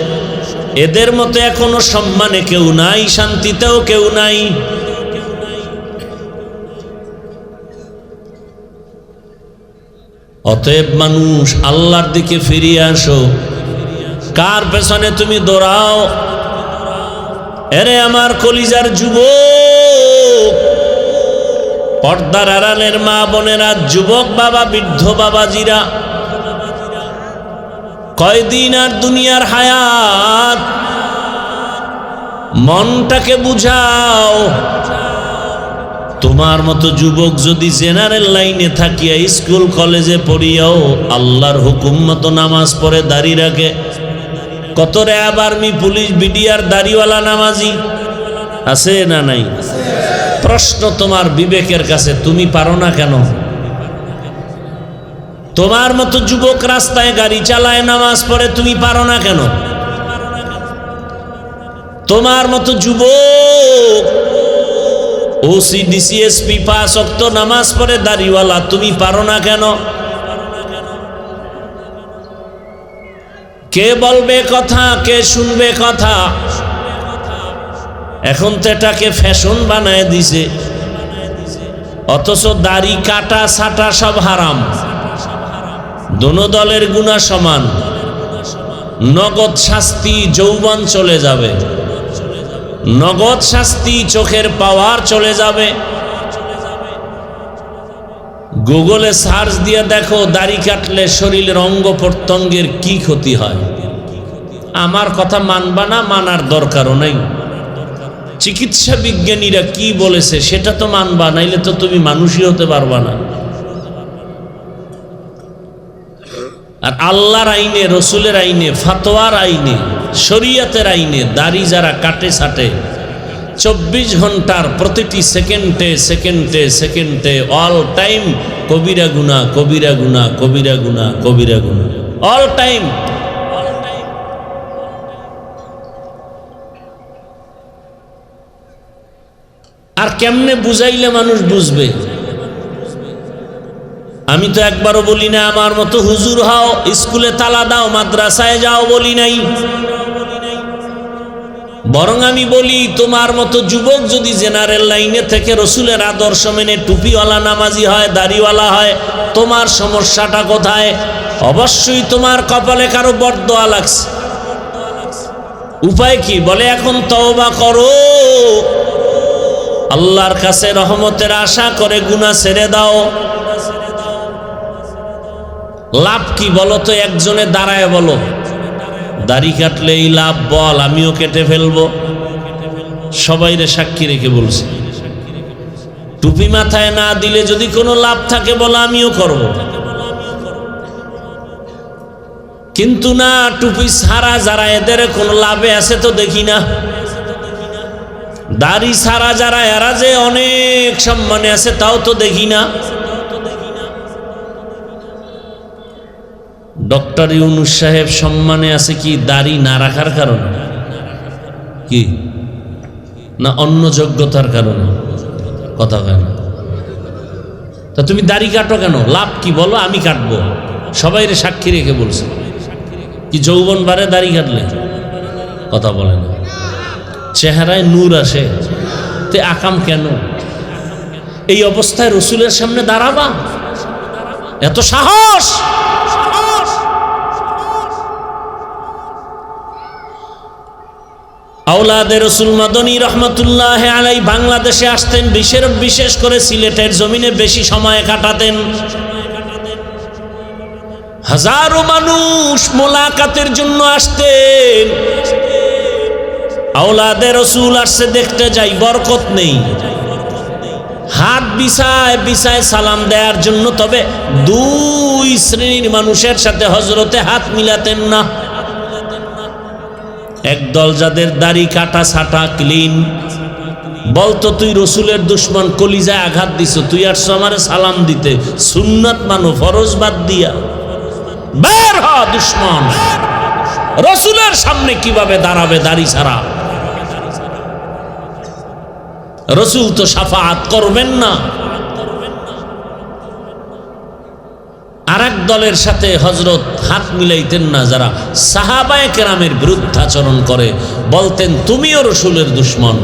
এদের মতো এখনো সম্মানে কেউ নাই, শান্তিতেও কেউ নাই। অতএব মানুষ, আল্লাহর দিকে ফিরিয়ে আসো। কার পেছনে তুমি দৌড়াও? এরে আমার কলিজার যুবক, পর্দার আড়ালের মা বোনেরা, যুবক বাবা, বৃদ্ধ বাবাজিরা, কয়দিন আর দুনিয়ার হায়াত, মনটাকে বুঝাও। তোমার মতো যুবক যদি জেনারেল লাইনে থাকিয়া স্কুল কলেজে পড়িয়াও আল্লাহর হুকুম মতো নামাজ পড়ে দাড়ি রাখে, কত র্যাব, আর্মি, পুলিশ, বিডিআর দাড়িওয়ালা নামাজি আছে না নাই? প্রশ্ন তোমার বিবেকের কাছে, তুমি পারো না কেন? তোমার মতো যুবক রাস্তায় গাড়ি চালায়, নামাজ পড়ে, তুমি পারো না কেন? তোমার মতো যুবক ওসি, ডিসিএসপি, 5 ওয়াক্ত নামাজ পড়ে দাড়িওয়ালা, তুমি পারো না কেন? কে বলবে কথা, কে শুনবে কথা? এখন তো এটাকে ফ্যাশন বানায় দিছে, অথচ দাড়ি কাটা ছাটা সব হারাম। দোনো দলের গুনাহ সমান। নগদ শাস্তি, যৌবন চলে যাবে, নগদ শাস্তি, চোখের পাওয়ার চলে যাবে। গুগলে সার্চ দিয়ে দেখো দাড়ি কাটলে শরীরের অঙ্গ প্রত্যঙ্গের কি ক্ষতি হয়। আমার কথা মানবা না, মানার দরকারও নেই। চিকিৎসা বিজ্ঞানীরা কি বলেছে সেটা তো মানবা, নাইলে তো তুমি মানুষই হতে পারবা না। আর আল্লাহর আইনে, রসুলের আইনে, ফাতোয়ার আইনে, শরীয়তের আইনে দাড়ি যারা কাটে ছাটে 24 ঘন্টার প্রতিটি সেকেন্ডে সেকেন্ডে সেকেন্ডে অল টাইম কবিরা গুনাহ, কবিরা গুনাহ, কবিরা গুনাহ, কবিরা গুনাহ, অল টাইম। আর কেমনে বুঝাইলে মানুষ বুঝবে? আমি তো একবারও বলি না আমার মতো হুজুর হও, স্কুলে তালা দাও, মাদ্রাসায় যাও, বলি নাই। বরং আমি বলি তোমার মতো যুবক যদি জেনারেল লাইনে থেকে রসুলের আদর্শ মেনে টুপিওয়ালা নামাজি হয়, দাড়িওয়ালা হয়, তোমার সমস্যাটা কোথায়? অবশ্যই তোমার কপালে কারো বরদোয়া লাগছে। উপায় কি? বলে এখন তওবা করো, আল্লাহর কাছে রহমতের আশা করে গুনাহ ছেড়ে দাও। লাভ কি বলো তো? একজনে দাঁড়ায় বলো, দাড়ি কাটলে এই লাভ, বল আমিও কেটে ফেলবো। সবাইরে সাক্ষী রেখে বলছি, টুপি মাথায় না দিলে যদি কোনো লাভ থাকে বলো আমিও করব। কিন্তু না, টুপি ছাড়া যারা এদের কোনো লাভে আছে তো দেখি না। দাড়ি ছাড়া যারা এরা যে অনেক সম্মানে আছে তাও তো দেখি না। ডক্টর ইউনূস সাহেব সম্মানে আছে কি দাড়ি না রাখার কারণে? কি না অন্য যোগ্যতার কারণে? কথা কেন? তা তুমি দাড়ি কাটো কেন? লাভ কি বলো? আমি কাটবো। সবাইরে সাক্ষী রেখে বলছে। কি যৌবন বাড়ে দাড়ি কাটলে? কথা বলে না। চেহারায় নূর আসে, তে আকাম কেন? এই অবস্থায় রসুলের সামনে দাঁড়াবা? এত সাহস! আওলাদে রসুল মাদনী রহমতুল্লাহ আলাই বাংলাদেশে আসতেন, বিশেষ করে সিলেটের জমিনে বেশি সময় কাটাতেন। হাজারো মানুষ মোলাকাতের জন্য আসতেন। আওলাদে রসুল আসছে, দেখতে যাই, বরকত নেই। হাত বিছায় বিছায় সালাম দেওয়ার জন্য, তবে দুই শ্রেণীর মানুষের সাথে হজরতে হাত মিলাতেন না। একদল যাদের দাড়ি কাটা ছাটা ক্লিন, বলতো তুই রসুলের দুশ্মন, কলিজায় আঘাত দিছ, তুই আসছ আমারে সালাম দিতে, সুন্নাত মানো, ফরজ বাদ দিয়া, বের হ দুশ্মন। রসুলের সামনে কিভাবে দাঁড়াবে দাড়ি ছাড়া? রসুল তো শাফাআত করবেন না। আর এক দলের সাথে হজরত হাত মিলাইতেন না, যারা সাহাবায়ে কেরামের বিরুদ্ধাচরণ করে, বলতেন তুমিও রসুলের দুশ্মন,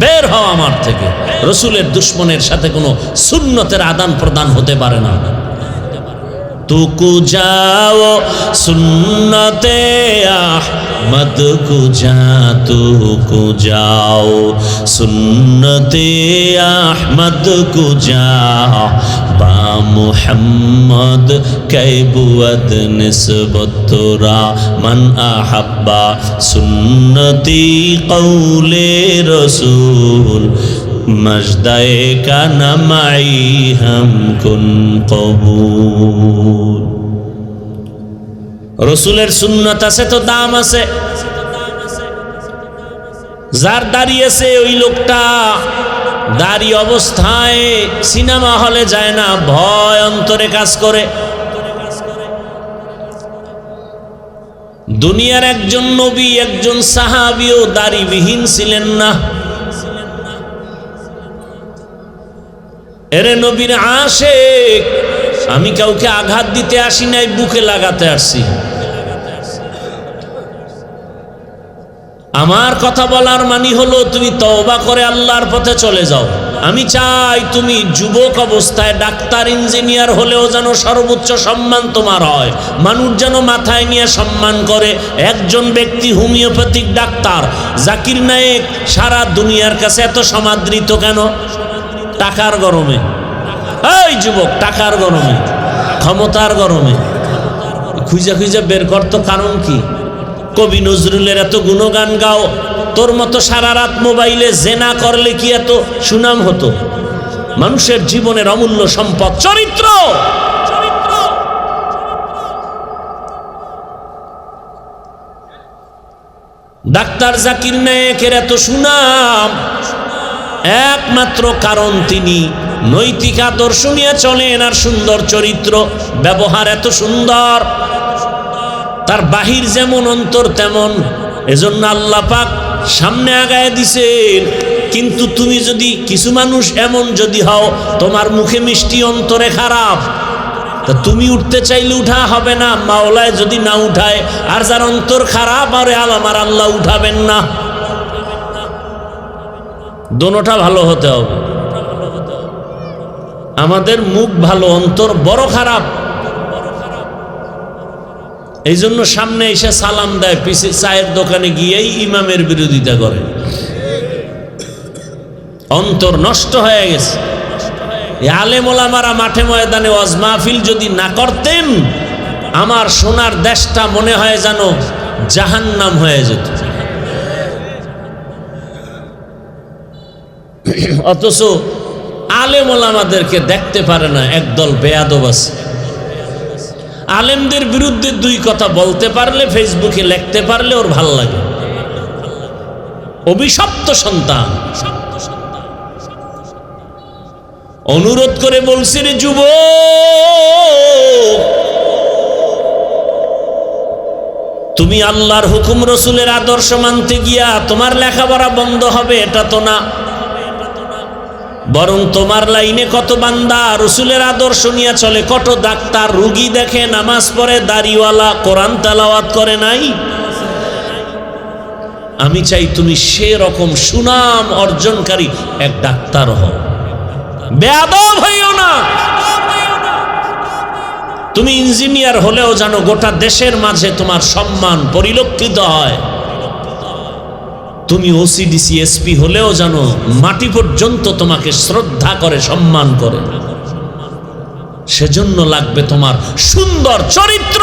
বের হও আমার থেকে। রসুলের দুশ্মনের সাথে কোনো সুন্নতের আদান প্রদান হতে পারে না। तुकु जाओ सुन्नते अहमद को जा, तुकु जाओ सुन्नते अहमद को जा, बा मुहम्मद कैबुअद निस्बत तोरा मन अहब्बा सुन्नती कौले रसूल मजदाए का नमाई हम कुन कबूल। रसूलेर सुन्नत আছে তো দাম আছে। যার দাঁড়িয়েছে ওই লোকটা দাঁড়ি অবস্থায় সিনেমা হলে যায় না, ভয় অন্তরে কাজ করে। দুনিয়ার একজন নবী, একজন সাহাবীও দাড়িবিহীন ছিলেন না। এরে নবীর আশিক, আমি কাউকে আঘাত দিতে আসি নাই, বুকে লাগাতে আসছি। আমার কথা বলার মানে হলো তুমি তওবা করে আল্লাহর পথে চলে যাও। আমি চাই তুমি যুবক অবস্থায় ডাক্তার ইঞ্জিনিয়ার হলেও যেন সর্বোচ্চ সম্মান তোমার হয়, মানুষ যেন মাথায় নিয়ে সম্মান করে। একজন ব্যক্তি হোমিওপ্যাথিক ডাক্তার জাকির নায়েক সারা দুনিয়ার কাছে এত সমাদৃত কেন? টাকার গরমে। এই যুবক, টাকার গরমে, ক্ষমতার গরমে। খুঁজে খুঁজে বের করতো কারণ কি? কবি নজরুলের এত গুণগান গাও, তোর মতো সারা রাত মোবাইলে জেনা করলে কি এত সুনাম হতো? মানুষের জীবনের অমূল্য সম্পদ চরিত্র। ডাক্তার জাকির নায়েকের এত সুনাম একমাত্র কারণ তিনি নৈতিক আদর্শ নিয়ে চলেন আর সুন্দর চরিত্র, ব্যবহার এত সুন্দর, তার বাহির যেমন অন্তর তেমন। এজন্য আল্লাহ পাক সামনে আগায় দিছেন। কিন্তু তুমি যদি, কিছু মানুষ এমন যদি হও তোমার মুখে মিষ্টি অন্তরে খারাপ, তা তুমি উঠতে চাইলে উঠা হবে না, মাওলায় যদি না উঠায়। আর যার অন্তর খারাপ, আরে আমার আল্লাহ উঠাবেন না। দোনোটা ভালো হতে হবে। আমাদের মুখ ভালো, অন্তর বড় খারাপ। এই জন্য সামনে এসে সালাম দেয়, পিছে চায়ের দোকানে গিয়েই ইমামের বিরোধিতা করে। অন্তর নষ্ট হয়ে গেছে। আলেম ওলামারা মাঠে ময়দানে ওয়াজ মাহফিল যদি না করতেন, আমার সোনার দেশটা মনে হয় যেন জাহান্নাম হয়ে যেত। অথচ আলেম ওলামাদেরকে দেখতে পারে না একদল বেয়াদব আছে। আলেমদের বিরুদ্ধে দুই কথা বলতে পারলে, ফেসবুকে লিখতে পারলে ওর ভাল লাগে। অভিশপ্ত সন্তান। অনুরোধ করে বলছি রে যুবক, তুমি আল্লাহর হুকুম রসুলের আদর্শ মানতে গিয়া তোমার লেখাপড়া বন্ধ হবে এটা তো না, বরং তোমার লাইনে কত বান্দা রসুলের আদর্শ নিয়ে চলে, কত ডাক্তার রুগী দেখে, নামাজ পড়ে, দাড়িওয়ালা, কোরআন তেলাওয়াত করে নাই। আমি চাই তুমি সেরকম সুনাম অর্জনকারী এক ডাক্তার হও। বেয়াদব হইও না। তুমি ইঞ্জিনিয়ার হলেও জানো গোটা দেশের মাঝে তোমার সম্মান পরিলক্ষিত হয়। তুমি ওসিডিসি এসপি হলেও জানো মাটি পর্যন্ত তোমাকে শ্রদ্ধা করে, সম্মান করে। সেজন্য লাগবে তোমার সুন্দর চরিত্র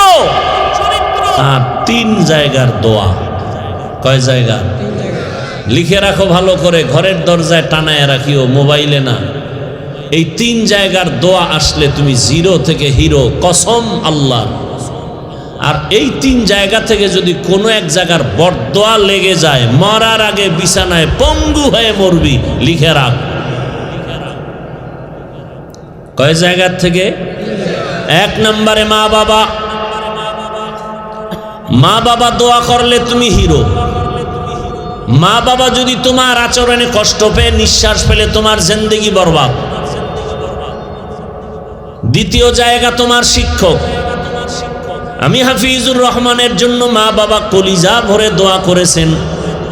আর 3 জায়গার দোয়া। কয় জায়গা? লিখে রাখো ভালো করে, ঘরের দরজায় টানায় রাখিও, মোবাইলে না। এই 3 জায়গার দোয়া আসলে তুমি 0 থেকে হিরো, কসম আল্লাহ। আর এই 3 জায়গা থেকে যদি কোনো এক জায়গার বরদোয়া লেগে যায়, মরার আগে বিছানায় পঙ্গু হয়ে মরবি। লিখে রাখ। কয় জায়গার থেকে? 1 নম্বরে মা বাবা। মা বাবা দোয়া করলে তুমি হিরো। মা বাবা যদি তোমার আচরণে কষ্ট পেয়ে, নিঃশ্বাস ফেলে, তোমার জিন্দেগি বরবাদ। দ্বিতীয় জায়গা তোমার শিক্ষক। আমি হাফিজুর রহমানের জন্য মা বাবা কলিজা ভরে দোয়া করেছেন,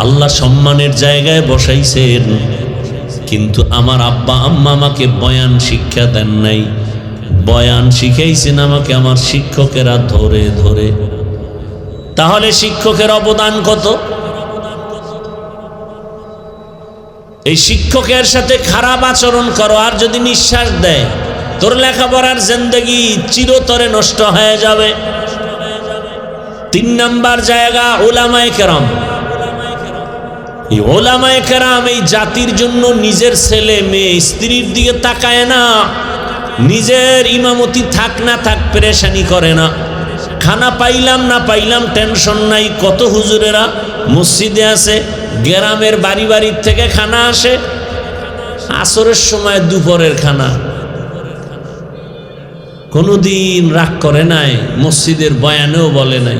আল্লাহ সম্মানের জায়গায় বসাইছেন। কিন্তু আমার আব্বা আম্মা আমাকে বয়ান শিক্ষা দেন নাই, বয়ান শিখাইছেন আমাকে আমার শিক্ষকেরা ধরে ধরে। তাহলে শিক্ষকের অবদান কত? এই শিক্ষকের সাথে খারাপ আচরণ করো, আর যদি নিঃশ্বাস দেয়, তোর লেখাপড়ার জিন্দেগি চিরতরে নষ্ট হয়ে যাবে। 3 নাম্বার জায়গা উলামায়ে কেরাম। এই উলামায়ে কেরাম এই জাতির জন্য নিজের ছেলে মেয়ে স্ত্রীর দিকে তাকায় না, নিজের ইমামতি থাক না থাক পেরেশানি করে না। খানা পাইলাম না পাইলাম টেনশন নাই। কত হুজুরেরা মসজিদে আছে, গ্রামের বাড়ি বাড়ির থেকে খানা আসে, আসরের সময় দুপুরের খানা। কোনোদিন রাগ করে নাই, মসজিদের বয়ানেও বলে নাই,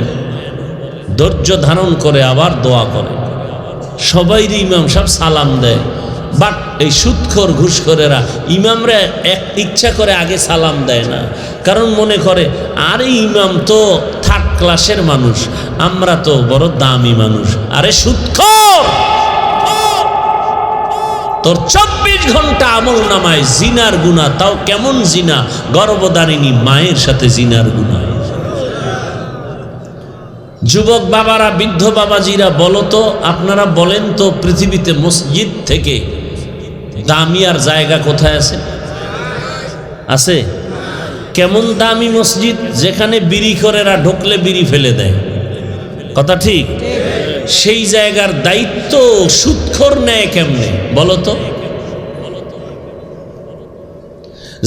ধৈর্য ধারণ করে আবার দোয়া করে। সবাই ইমাম সাহেব সালাম দেয়। বাট এই সুদখোর ঘুষখোরেরা ইমামরা ইচ্ছা করে আগে সালাম দেয় না, কারণ মনে করে আরে ইমাম তো 3rd ক্লাসের মানুষ, আমরা তো বড় দামি মানুষ। আরে সুদখোর, তোর 24 ঘন্টা আমল নামায় জিনার গুনাহ, তাও কেমন জিনা? গর্ভধারিণী মায়ের সাথে জিনার গুনাহ। যুবক বাবারা, বৃদ্ধ বাবাজিরা, বলো তো, আপনারা বলেন তো, পৃথিবীতে মসজিদ থেকে দামি আর জায়গা কোথায় আছে? আছে? কেমন দামি মসজিদ? যেখানে বিড়িখোরেরা ঢুকলে বিড়ি ফেলে দেয়, কথা ঠিক? সেই জায়গার দায়িত্ব সুদখোর নেয় কেমনে বলো তো?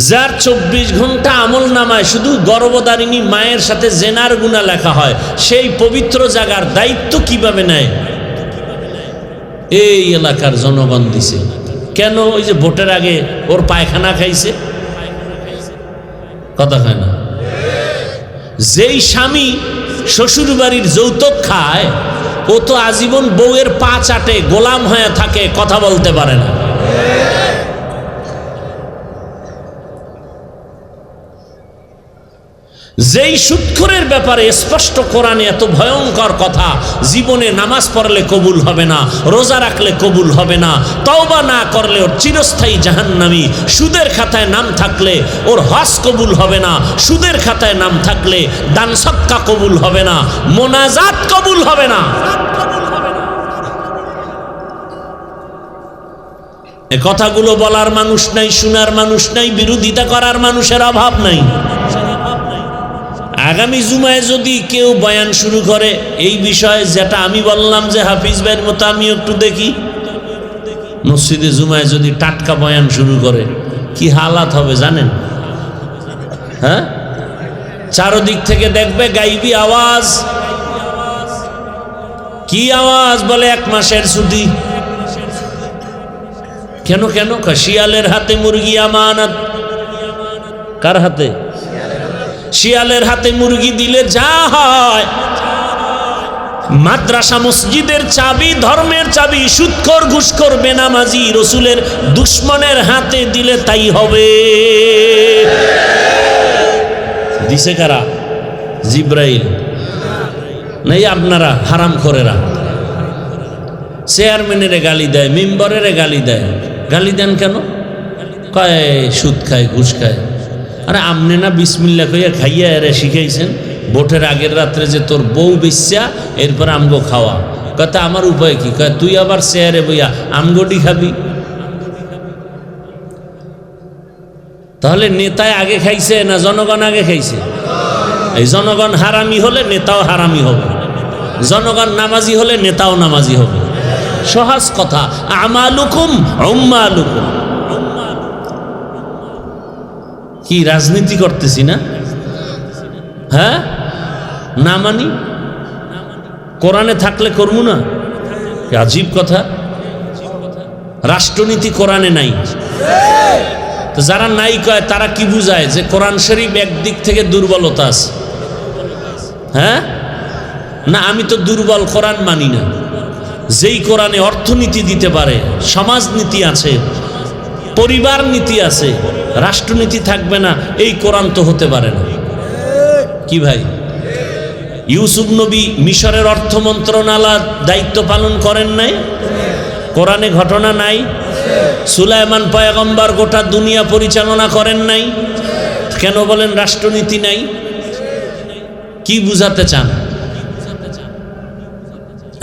যার 24 ঘন্টা আমল নামায় শুধু গর্ভধারিণী মায়ের সাথে জেনার গুনাহ লেখা হয়, সেই পবিত্র জায়গার দায়িত্ব কিভাবে নেয়? এই এলাকার জনগণ দিছে। কেন? ওই যে ভোটের আগে ওর পায়খানা খাইছে, কথা হয় না? যেই স্বামী শ্বশুর বাড়ির যৌতুক খায়, ও তো আজীবন বউয়ের পা চাটে গোলাম হয়ে থাকে, কথা বলতে পারে না। যেই সুদখোরের ব্যাপারে স্পষ্ট কোরআনে এত ভয়ঙ্কর কথা, জীবনে নামাজ পড়লে কবুল হবে না, রোজা রাখলে কবুল হবে না, তওবা না করলে ওর চিরস্থায়ী জাহান্নামী, সুদের খাতায় নাম থাকলে ওর হজ কবুল হবে না, সুদের খাতায় নাম থাকলে দান সদকা কবুল হবে না, মোনাজাত কবুল হবে না। এ কথাগুলো বলার মানুষ নাই, শোনার মানুষ নাই, বিরোধিতা করার মানুষের অভাব নাই। আগামী জুমায় যদি কেউ বয়ান শুরু করে এই বিষয়ে, যেটা আমি বললাম যে হাফিজ ভাইয়ের মতো আমি একটু দেখি, মসজিদে জুমায় যদি টাটকা বয়ান শুরু করে, কি হালাত হবে জানেন? হ্যাঁ, চারদিক থেকে দেখবে গাইবি আওয়াজ। কি আওয়াজ? বলে 1 মাসের ছুটি। কেন কেন? শিয়ালের হাতে মুরগি আমানত। কার হাতে? শিয়ালের হাতে মুরগি দিলে যা হয়। মাদ্রাসা মসজিদের চাবি, ধর্মের চাবি, সুদখোর ঘুষখোর বেনামাজি রসুলের দুশ্মনের হাতে দিলে তাই হবে। দিছে কারা? জিব্রাইল নাই, আপনারা হারামখোরেরা। চেয়ারম্যানের গালি দেয়, মেম্বারের গালি দেয়। গালি দেন কেন? কয় সুদ খায়, ঘুষ খায়। আরে আমনে না বিসমিল্লাহ কইয়া খাইয়া এরে শিখাইছেন ভোটের আগের রাত্রে যে তোর বউ বেশ্যা, এরপর আমগো খাওয়া। কথা আমার উপায় কি? কয় তুই আবার চেয়ারে বইয়া আমগোটি খাবি। তাহলে নেতায় আগে খাইছে না জনগণ আগে খাইছে? এই জনগণ হারামি হলে নেতাও হারামি হবে, জনগণ নামাজি হলে নেতাও নামাজি হবে। সহজ কথা। আমালুকুম উম্মালুকুম। কি রাজনীতি করতেছি না? হ্যাঁ, না মানি? কোরআনে থাকলে করবো না? আজীব কথা। রাষ্ট্রনীতি কোরআনে নাই। তো যারা নাই কয় তারা কি বুঝায়? যে কোরআন শরীফ একদিক থেকে দুর্বলতা আছে। হ্যাঁ না, আমি তো দুর্বল কোরআন মানি না। যেই কোরআনে অর্থনীতি দিতে পারে, সমাজনীতি আছে, পরিবার নীতি আছে, রাষ্ট্রনীতি থাকবে না, এই কোরআন তো হতে পারে না। কি ভাই? ইউসুফ নবী মিশরের অর্থ মন্ত্রণালয়ের দায়িত্ব পালন করেন নাই? কোরআনে ঘটনা নাই? সুলাইমান পয়গম্বর গোটা দুনিয়া পরিচালনা করেন নাই? কেন বলেন রাষ্ট্রনীতি নাই? কি বুঝাতে চান?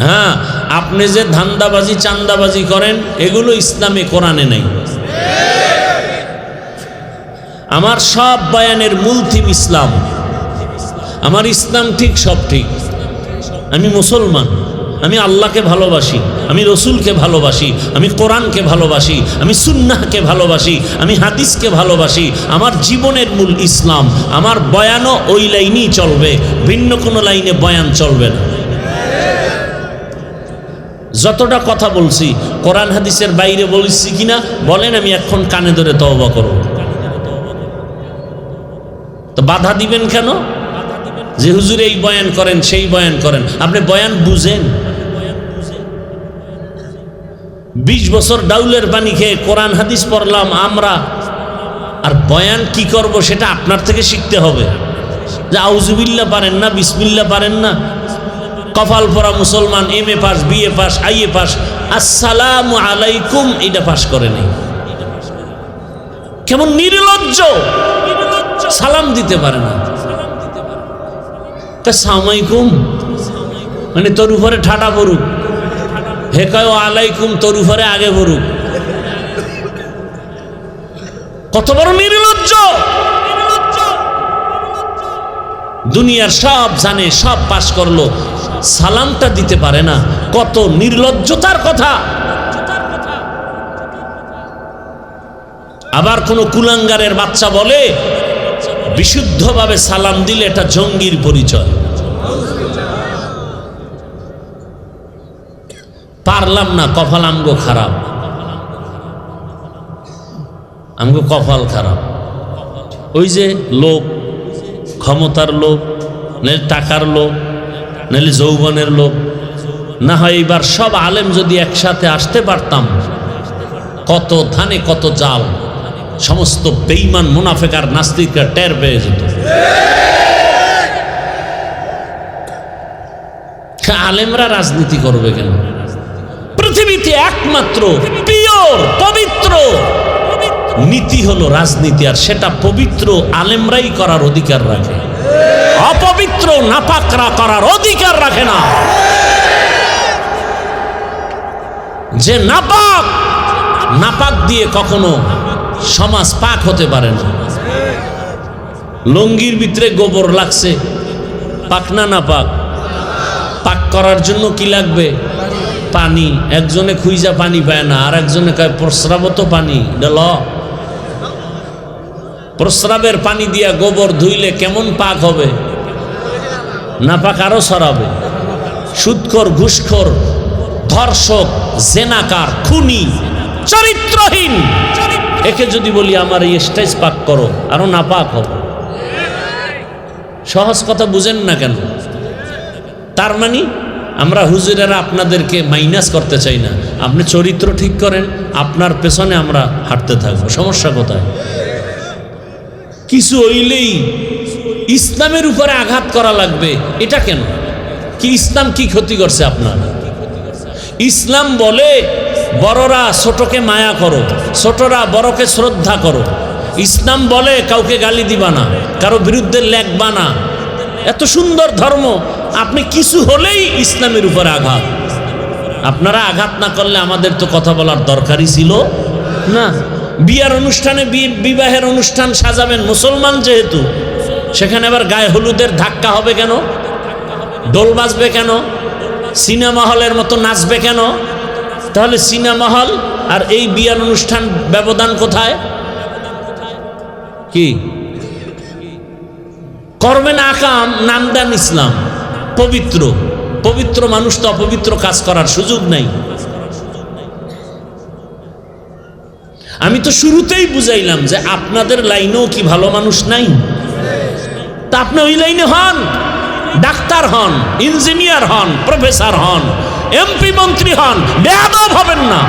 হ্যাঁ, আপনি যে ধান্দাবাজি চান্দাবাজি করেন, এগুলো ইসলামে কোরআনে নাই। আমার সব বয়ানের মূল থিম ইসলাম। আমার ইসলাম ঠিক, সব ঠিক। আমি মুসলমান, আমি আল্লাহকে ভালোবাসি, আমি রসুলকে ভালোবাসি, আমি কোরআনকে ভালোবাসি, আমি সুন্নাহকে ভালোবাসি, আমি হাদিসকে ভালোবাসি। আমার জীবনের মূল ইসলাম। আমার বয়ানও ওই লাইনেই চলবে, ভিন্ন কোনো লাইনে বয়ান চলবে না। যতটা কথা বলছি কোরআন হাদিসের বাইরে বলছি কিনা বলেন, আমি এখন কানে ধরে তওবা করব। তো বাধা দিবেন কেন? যে হুজুর এই বয়ান করেন, সেই বয়ান করেন। আপনি বয়ান বুঝেন? 20 বছর ডাউলের পানি খেয়ে কোরআন হাদিস পড়লাম আমরা, আর বয়ান কি করব সেটা আপনার থেকে শিখতে হবে। যে আউযুবিল্লাহ পারেন না, বিসমিল্লাহ পারেন না। কপাল পরা মুসলমান MA pass, BA pass, IA pass, আসসালামু আলাইকুম এটা পাস করে নাই। কেমন নির্লজ্জ, সালাম দিতে পারে না। সালামালাইকুম মানে তোর উপরে ঠাটা পড়ুক, হে কয় আলাইকুম তোর উপরে আগে পড়ুক। কত বড় নির্লজ্জ! দুনিয়ার সব জানে, সব পাস করলো, সালামটা দিতে পারে না। কত নির্লজ্জতার কথা! আবার কোন কুলাঙ্গারের বাচ্চা বলে বিশুদ্ধভাবে সালাম দিলে এটা জঙ্গির পরিচয়। পারলাম না, কপাল আমগো খারাপ, আমগো কপাল খারাপ। ওই যে লোভ, ক্ষমতার লোভ, নাহলে টাকার লোভ, নাহলে যৌবনের লোভ। না হয় এবার সব আলেম যদি একসাথে আসতে পারতাম, কত ধানে কত জাল, সমস্ত বেঈমান মুনাফিক আর নাস্তিকরা টের পেয়ে যেত। আলেমরা রাজনীতি করবে কেন? পৃথিবীতে একমাত্র পিওর পবিত্র নীতি হলো রাজনীতি, আর সেটা পবিত্র আলেমরাই করার অধিকার রাখে, অপবিত্র নাপাকরা করার অধিকার রাখে না। যে নাপাক, নাপাক দিয়ে কখনো সমাজ পাক হতে পারে না। লঙ্গির ভিতরে গোবর লাগছে, পাক না নাপাক? পাক করার জন্য কি লাগবে? পানি। একজনে খুঁজা পানি পায় না, আর একজনে কয় প্রস্রাব তো পানি। প্রস্রাবের পানি দিয়া গোবর ধুইলে কেমন পাক হবে? নাপাক আরো ছড়াবে। সুদখোর, ঘুষখোর, ধর্ষক, জেনাকার, খুনি, চরিত্রহীন, একে যদি বলি আমার এই স্টেজ পাক করো, আরো নাপাক হবে। সহজ কথা বুঝেন না কেন? তার মানে আমরা হুজুরেরা আপনাদেরকে মাইনাস করতে চাই না। আপনি চরিত্র ঠিক করেন, আপনার পেছনে আমরা হাঁটতে থাকবো। সমস্যা কোথায়? কিছু হইলেই ইসলামের উপরে আঘাত করা লাগবে, এটা কেন? কি ইসলাম কি ক্ষতি করছে আপনার? ইসলাম বলে বড়রা ছোটকে মায়া করো, ছোটরা বড়কে শ্রদ্ধা করো। ইসলাম বলে কাউকে গালি দিবা না, কারো বিরুদ্ধে লেখবা না। এত সুন্দর ধর্ম, আপনি কিছু হলেই ইসলামের উপরে আঘাত। আপনারা আঘাত না করলে আমাদের তো কথা বলার দরকারই ছিল না। বিয়ার অনুষ্ঠানে, বিবাহের অনুষ্ঠান সাজাবেন মুসলমান যেহেতু, সেখানে আবার গায়ে হলুদের ধাক্কা হবে কেন? ঢোল বাজবে কেন? সিনেমা হলের মতো নাচবে কেন? তাহলে সিনেমা হল আর এই বিয়ার অনুষ্ঠান ব্যবধান কোথায়? কি করবেন? আকাম, নাম দেন ইসলাম, পবিত্র। পবিত্র মানুষ তো অপবিত্র কাজ করার সুযোগ নাই। আমি তো শুরুতেই বুঝাইলাম যে আপনাদের লাইনেও কি ভালো মানুষ নাই? তা আপনি ওই লাইনে হন, ডাক্তার হন, ইঞ্জিনিয়ার হন, প্রফেসর হন, MP মন্ত্রী হন, বেয়াদব হবেন না।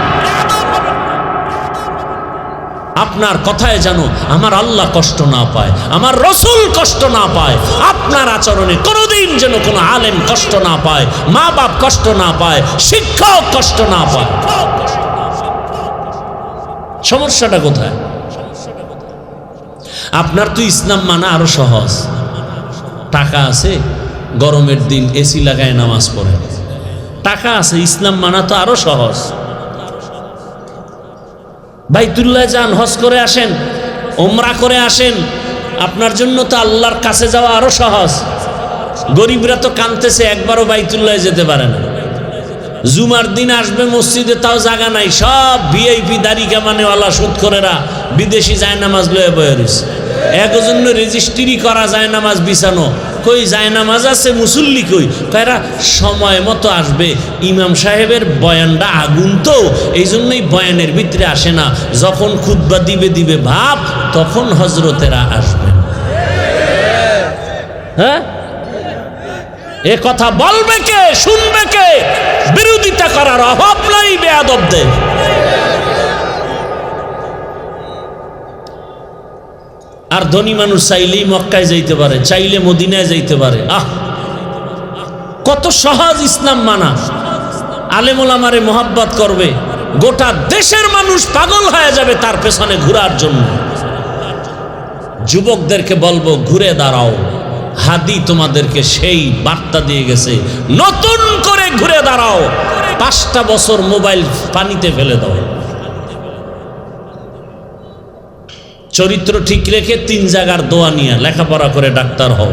আপনার কথায় যেন আমার আল্লাহ কষ্ট না পায়, আমার রসুল কষ্ট না পায়। আপনার আচরণে কোনোদিন যেন কোনো আলেম কষ্ট না পায়, মা বাপ কষ্ট না পায়, শিক্ষক কষ্ট না পায়। সমস্যাটা কোথায়? আপনার তো ইসলাম মানা আরো সহজ। টাকা আছে, গরমের দিন AC লাগায় নামাজ পড়ে। টাকা আছে, ইসলাম মানা তো আরো সহজ। বাইতুল্লাহ যান, হজ করে আসেন, ওমরা করে আসেন, আপনার জন্য তো আল্লাহর কাছে যাওয়া আরো সহজ। গরিবরা তো কাঁদতেছে, একবারও বাইতুল্লাহ যেতে পারে না। জুমার দিন আসবে মসজিদে, তাও জায়গা নাই। সব VIP দাড়ি কামানেওয়ালা সুদখোরেরা বিদেশি জায়নামাজ লয়ে বয়ে রয়েছে। একজন্য রেজিস্ট্রি করা জায়নামাজ বিছানো। কই জায়নামাজ আছে, মুসল্লি কই? কয়রা সময় মতো আসবে। ইমাম সাহেবের বয়ানটা আগুন তো, এই জন্যই বয়ানের ভিতরে আসে না। যখন খুতবা দিবে ভাব, তখন হজরতেরা আসবে। হ্যাঁ, এ কথা বলবে কে, শুনবে কে? বিরোধিতা করার অভাব নাই বেয়াদবদের। আর ধনী মানুষ চাইলেই মক্কায় যাইতে পারে, চাইলে মদিনায় যাইতে পারে। কত সহজ ইসলাম মানা। আলেম ওলামারে মোহাব্বত করবে, গোটা দেশের মানুষ পাগল হয়ে যাবে তার পেছনে ঘোরার জন্য। যুবকদেরকে বলবো ঘুরে দাঁড়াও, হাদি তোমাদেরকে সেই বার্তা দিয়ে গেছে, নতুন করে ঘুরে দাঁড়াও। 5টা বছর মোবাইল পানিতে ফেলে দাও। চরিত্র ঠিক রেখে 3 জায়গার দোয়া নিয়ে লেখাপড়া করে ডাক্তার হও,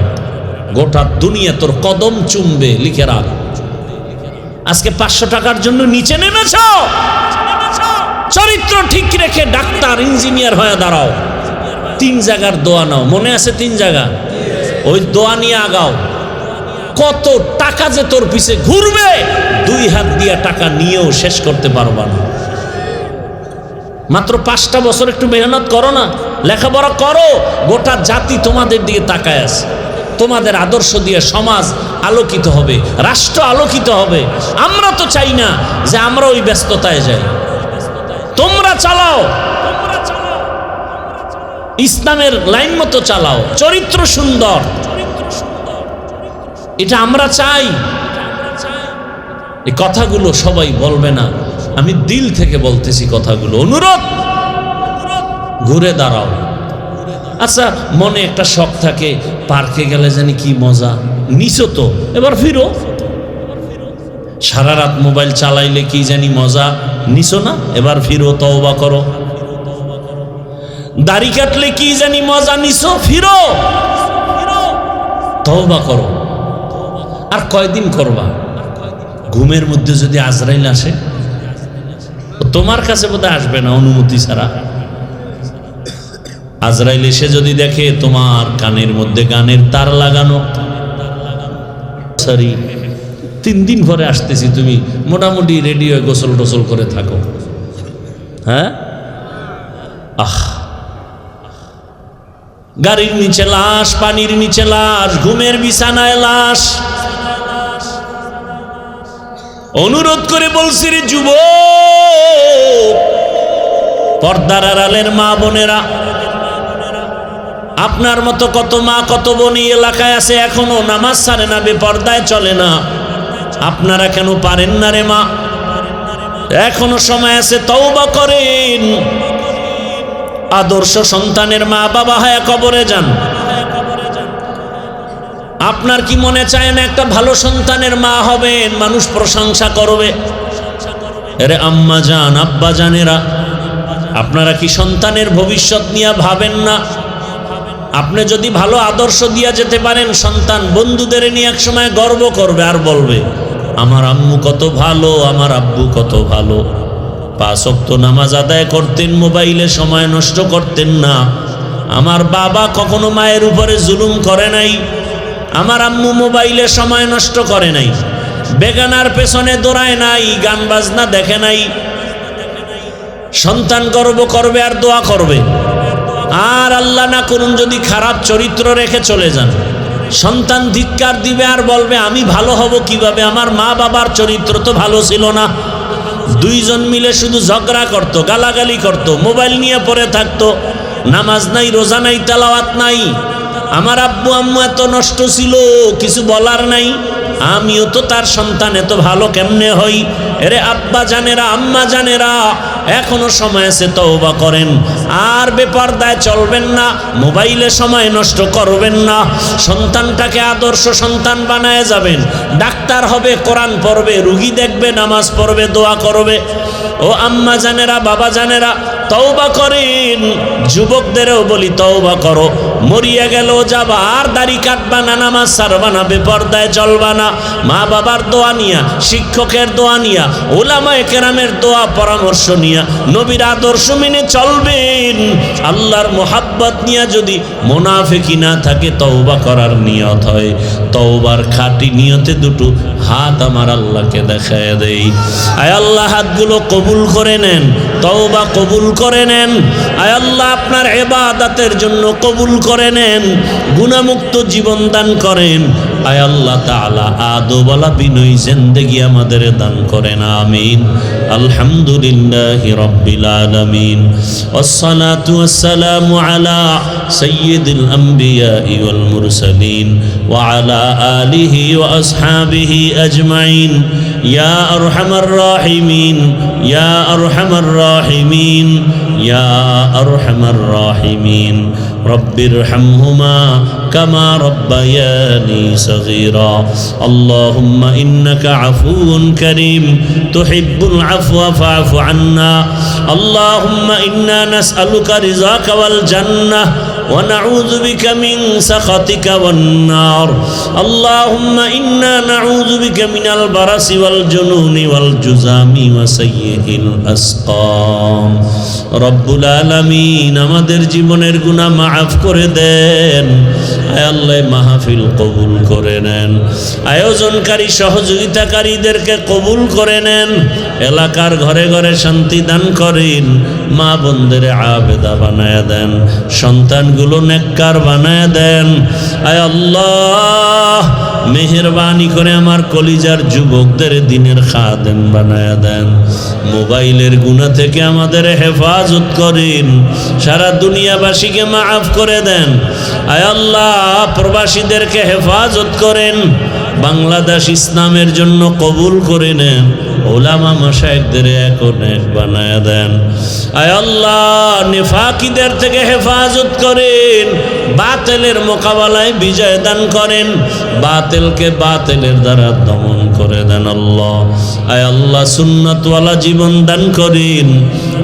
গোটা দুনিয়া তোর কদম চুমবে। লিখে রাখ, আজকে 500 টাকার জন্য নিচে নেমেছ, চরিত্র ঠিক রেখে ডাক্তার ইঞ্জিনিয়ার হয়ে দাঁড়াও। 3 জায়গার দোয়া নাও, মনে আছে 3 জায়গা? ওই দোয়া নিয়ে আগাও। কত টাকা যে তোর পিছে ঘুরবে, 2 হাত দিয়ে টাকা নিয়েও শেষ করতে পারবা না। মাত্র 5টা বছর একটু মেহনত করো না, লেখাপড়া করো, গোটা জাতি তোমাদের দিকে তাকায় আছে। তোমাদের আদর্শ দিয়ে সমাজ আলোকিত হবে, রাষ্ট্র আলোকিত হবে। আমরা তো চাই না যে আমরা ওই ব্যস্ততায় যাই। তোমরা চালাও, ইসলামের লাইন মতো চালাও, চরিত্র সুন্দর, এটা আমরা চাই। এই কথাগুলো সবাই বলবে না, আমি দিল থেকে বলতেছি কথাগুলো। অনুরোধ, ঘুরে দাঁড়াও। আচ্ছা, মনে একটা শখ থাকে, পার্কে গেলে জানি কি মজা, নিছো তো, এবার ফিরো। সারা রাত মোবাইল চালাইলে কি জানি মজা, নিছো না, এবার ফিরো, তওবা করো। দাড়ি কাটলে কি জানি মজা, নিছো, ফিরো, তওবা করো। আর কয়দিন করবা? ঘুমের মধ্যে যদি আজরাইল আসে, তোমার কাছে বোধহয় আসবে না অনুমতি ছাড়া। আজরাইল এসে যদি দেখে তোমার কানের মধ্যে গানের তার লাগানো, সরি 3 দিন পরে আসতেছি, তুমি মোটামুটি রেডি হয়ে গোসল টোসল করে থাকো। হ্যাঁ, গাড়ির নিচে লাশ, পানির নিচে লাশ, ঘুমের বিছানায় লাশ। অনুরোধ করে বলছি রে যুবক, পর্দার আড়ালের মা বোনেরা, আপনার মতো কত মা কত বোন এই এলাকায় আছে, এখনো নামাজ ছাড়ে না, বেপর্দায় চলে না। আপনারা কেন পারেন না রে মা? এখনো সময় আছে, তওবা করেন। আদর্শ সন্তানের মা বাবা হয়ে কবরে যান। আপনার কি মনে চায় না একটা ভালো সন্তানের মা হবেন, মানুষ প্রশংসা করবে? আরে আম্মা জান, আব্বা জানেরা, আপনারা কি সন্তানের ভবিষ্যৎ নিয়ে ভাবেন না? আপনি যদি ভালো আদর্শ দিয়া যেতে পারেন, সন্তান বন্ধুদের নিয়ে এক সময় গর্ব করবে আর বলবে, আমার আম্মু কত ভালো, আমার আব্বু কত ভালো। 5 ওয়াক্ত নামাজ আদায় করতেন, মোবাইলে সময় নষ্ট করতেন না। আমার বাবা কখনো মায়ের উপরে জুলুম করে নাই, আমার আম্মু মোবাইলে সময় নষ্ট করে নাই, বেগানার পেছনে দৌড়ায় নাই, গান বাজনা দেখে নাই। সন্তান গর্ব করবে আর দোয়া করবে। আর আল্লাহ না করুন যদি খারাপ চরিত্র রেখে চলে যান, সন্তান ধিক্কার দিবে আর বলবে, আমি ভালো হব কিভাবে, আমার মা বাবার চরিত্র তো ভালো ছিল না। 2 জন মিলে শুধু ঝগড়া করতো, গালাগালি করতো, মোবাইল নিয়ে পড়ে থাকতো, নামাজ নাই, রোজা নাই, তেলাওয়াত নাই। আমার আব্বু আম্মু এত নষ্ট ছিল, কিছু বলার নাই, আমিও তো তার সন্তান, এত ভালো কেমনে হই? এরে আব্বা জানেরা, আম্মা জানেরা, এখনো সময় আছে, তওবা করেন। আর বেপরদায় চলবেন না, মোবাইলে সময় নষ্ট করবেন না। সন্তানটাকে আদর্শ সন্তান বানায় যাবেন। ডাক্তার হবে, কোরআন পড়বে, রুগী দেখবে, নামাজ পড়বে, দোয়া করবে। ও আম্মা জানেরা, বাবা জানেরা, তওবা করেন। যুবকদেরও বলি, তওবা করো। মরিয়া গেল যাবা, আর দাড়ি কাটবা না, নামাজ ছাড়বা না, বেপরদায় চলবা না। মা বাবার দোয়া নিয়া, শিক্ষকের দোয়া নিয়া, উলামায়ে কেরামের দোয়া পরামর্শ নিয়া, নবীর আদর্শ মেনে চলবেন। আল্লাহর মোহাব্বত নিয়া যদি মুনাফিকি না থাকে, তওবা করার নিয়ত হয়, তওবার খাঁটি নিয়তে 2টো হাত আমার আল্লাহকে দেখায় দেই। আয় আল্লাহ, হাতগুলো কবুল করে নেন, তওবা কবুল করে নেন। আয় আল্লাহ, আপনার ইবাদতের জন্য কবুল করে নেন, গুনাহমুক্ত জীবন দান করেন। আয় আল্লাহ তাআলা আদবওয়ালা বিনয়ী জিন্দেগি আমাদের দান করেন আমিন। আলহামদুলিল্লাহি রাব্বিল আলামিন ওয়াসসালাতু ওয়াসসালামু আলা সাইয়্যিদিল আমবিয়াই ওয়াল মুরসালিন ওয়া আলা আলিহি ওয়া আসহাবিহি আজমাইন ইয়া আরহামার রাহিমিন ইয়া আরহামার রাহিমিন ইয়া আরহামার রাহিমিন রব্বিরহামহুমা কামা রব্বায়ানি সগীরা আল্লাহুম্মা ইন্নাকা আফুউন কারীম তুহিব্বুল আফওয়া ফাআফু আন্না আল্লাহুম্মা ইন্না নাসআলুকা রিযাকা ওয়াল জান্নাহ ونعوذ بك من سخطك والنار اللهم إنا نعوذ بك من البرص والجنون والجذام وسيء الأسقام رب العالمين আমাদের জীবনের গুনাহ মাফ করে দেন আয় আল্লাহ মাহফিল কবুল করে নেন আয়োজনকারী সহযোগিতাকারীদেরকে কবুল করে নেন এলাকার ঘরে ঘরে শান্তি দান করেন মা বোনদের আবেদা বানায় দেন সন্তানগুলো নেককার বানায় দেন আয় আল্লাহ মেহেরবানি করে আমার কলিজার যুবকদের দিনের খাদেম বানায় দেন মোবাইলের গুনাহ থেকে আমাদের হেফাজত করেন সারা দুনিয়াবাসীকে মাফ করে দেন আয় আল্লাহ প্রবাসীদেরকে হেফাজত করেন বাংলাদেশ ইসলামের জন্য কবুল করে নেন ওলামা মাশায়েখদের এক বানায় দেন আয় আল্লাহ নিফাকিদের থেকে হেফাজত করেন বাতিলের মোকাবেলায় বিজয় দান করেন বাতিলকে বাতিলের দ্বারা দমন করে দেন আল্লাহ আয় আল্লাহ সুন্নাতওয়ালা জীবন দান করেন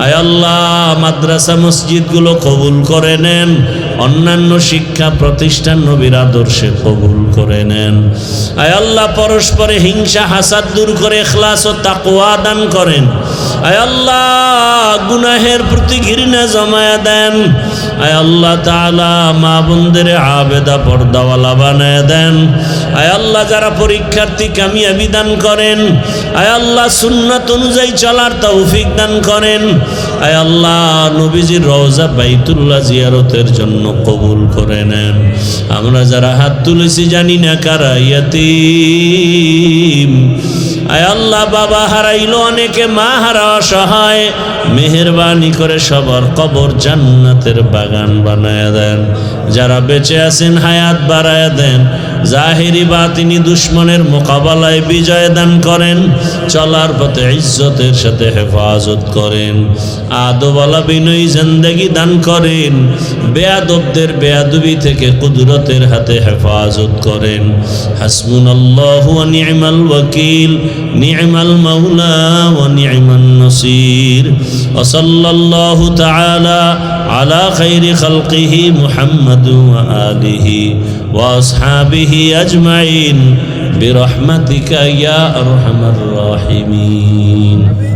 আয় আল্লাহ মাদ্রাসা মসজিদগুলো কবুল করে নেন অন্যান্য শিক্ষা প্রতিষ্ঠান নবীর আদর্শে কবুল করে নেন আয় আল্লাহ পরস্পরে হিংসা হাসাদ দূর করে ইখলাস ও তাকওয়া দান করেন আয় আল্লাহ গুনাহের প্রতি ঘৃণা জমায়া দেন আয় আল্লাহ তাআলা মা বোনদের আবেদা পর্দাওয়ালা বানায় দেন আয় আল্লাহ যারা পরীক্ষার্থী কামিয়াবি দান করেন আয় আল্লাহ সুন্নাত অনুযায়ী চলার তৌফিক দান করেন আয় আল্লাহ নবীজির রওজা বাইতুল্লাহ জিয়ারতের জন্য কবুল করে নেন আমরা যারা হাত তুলেছি জানি না কারা ইয়াতীম আয় আল্লাহ বাবা হারাইলো অনেকে মা হারা অসহায় মেহেরবানি করে সবার কবর জান্নাতের বাগান বানায় দেন যারা বেঁচে আছেন হায়াত বাড়ায় দেন জাহিরি বাতিনি দুশ্মনের মোকাবেলায় বিজয় দান করেন চলার পথে ইজ্জতের সাথে হেফাজত করেন আদবওয়ালা বিনয়ী জিন্দেগি দান করেন বেয়াদবদের বেয়াদবি থেকে কুদরতের হাতে হেফাজত করেন হাসবুনাল্লাহু ওয়া নি'মাল ওয়াকিল নি'মাল মাওলা ওয়া নি'মান নাসির ওয়া সাল্লাল্লাহু তাআলা আলা খাইরি খালকিহি মুহাম্মাদ ওয়া আলিহি ওয়া আসহাবিহি আজমাইন বিরহমাতিকা ইয়া আরহামার রাহিমিন।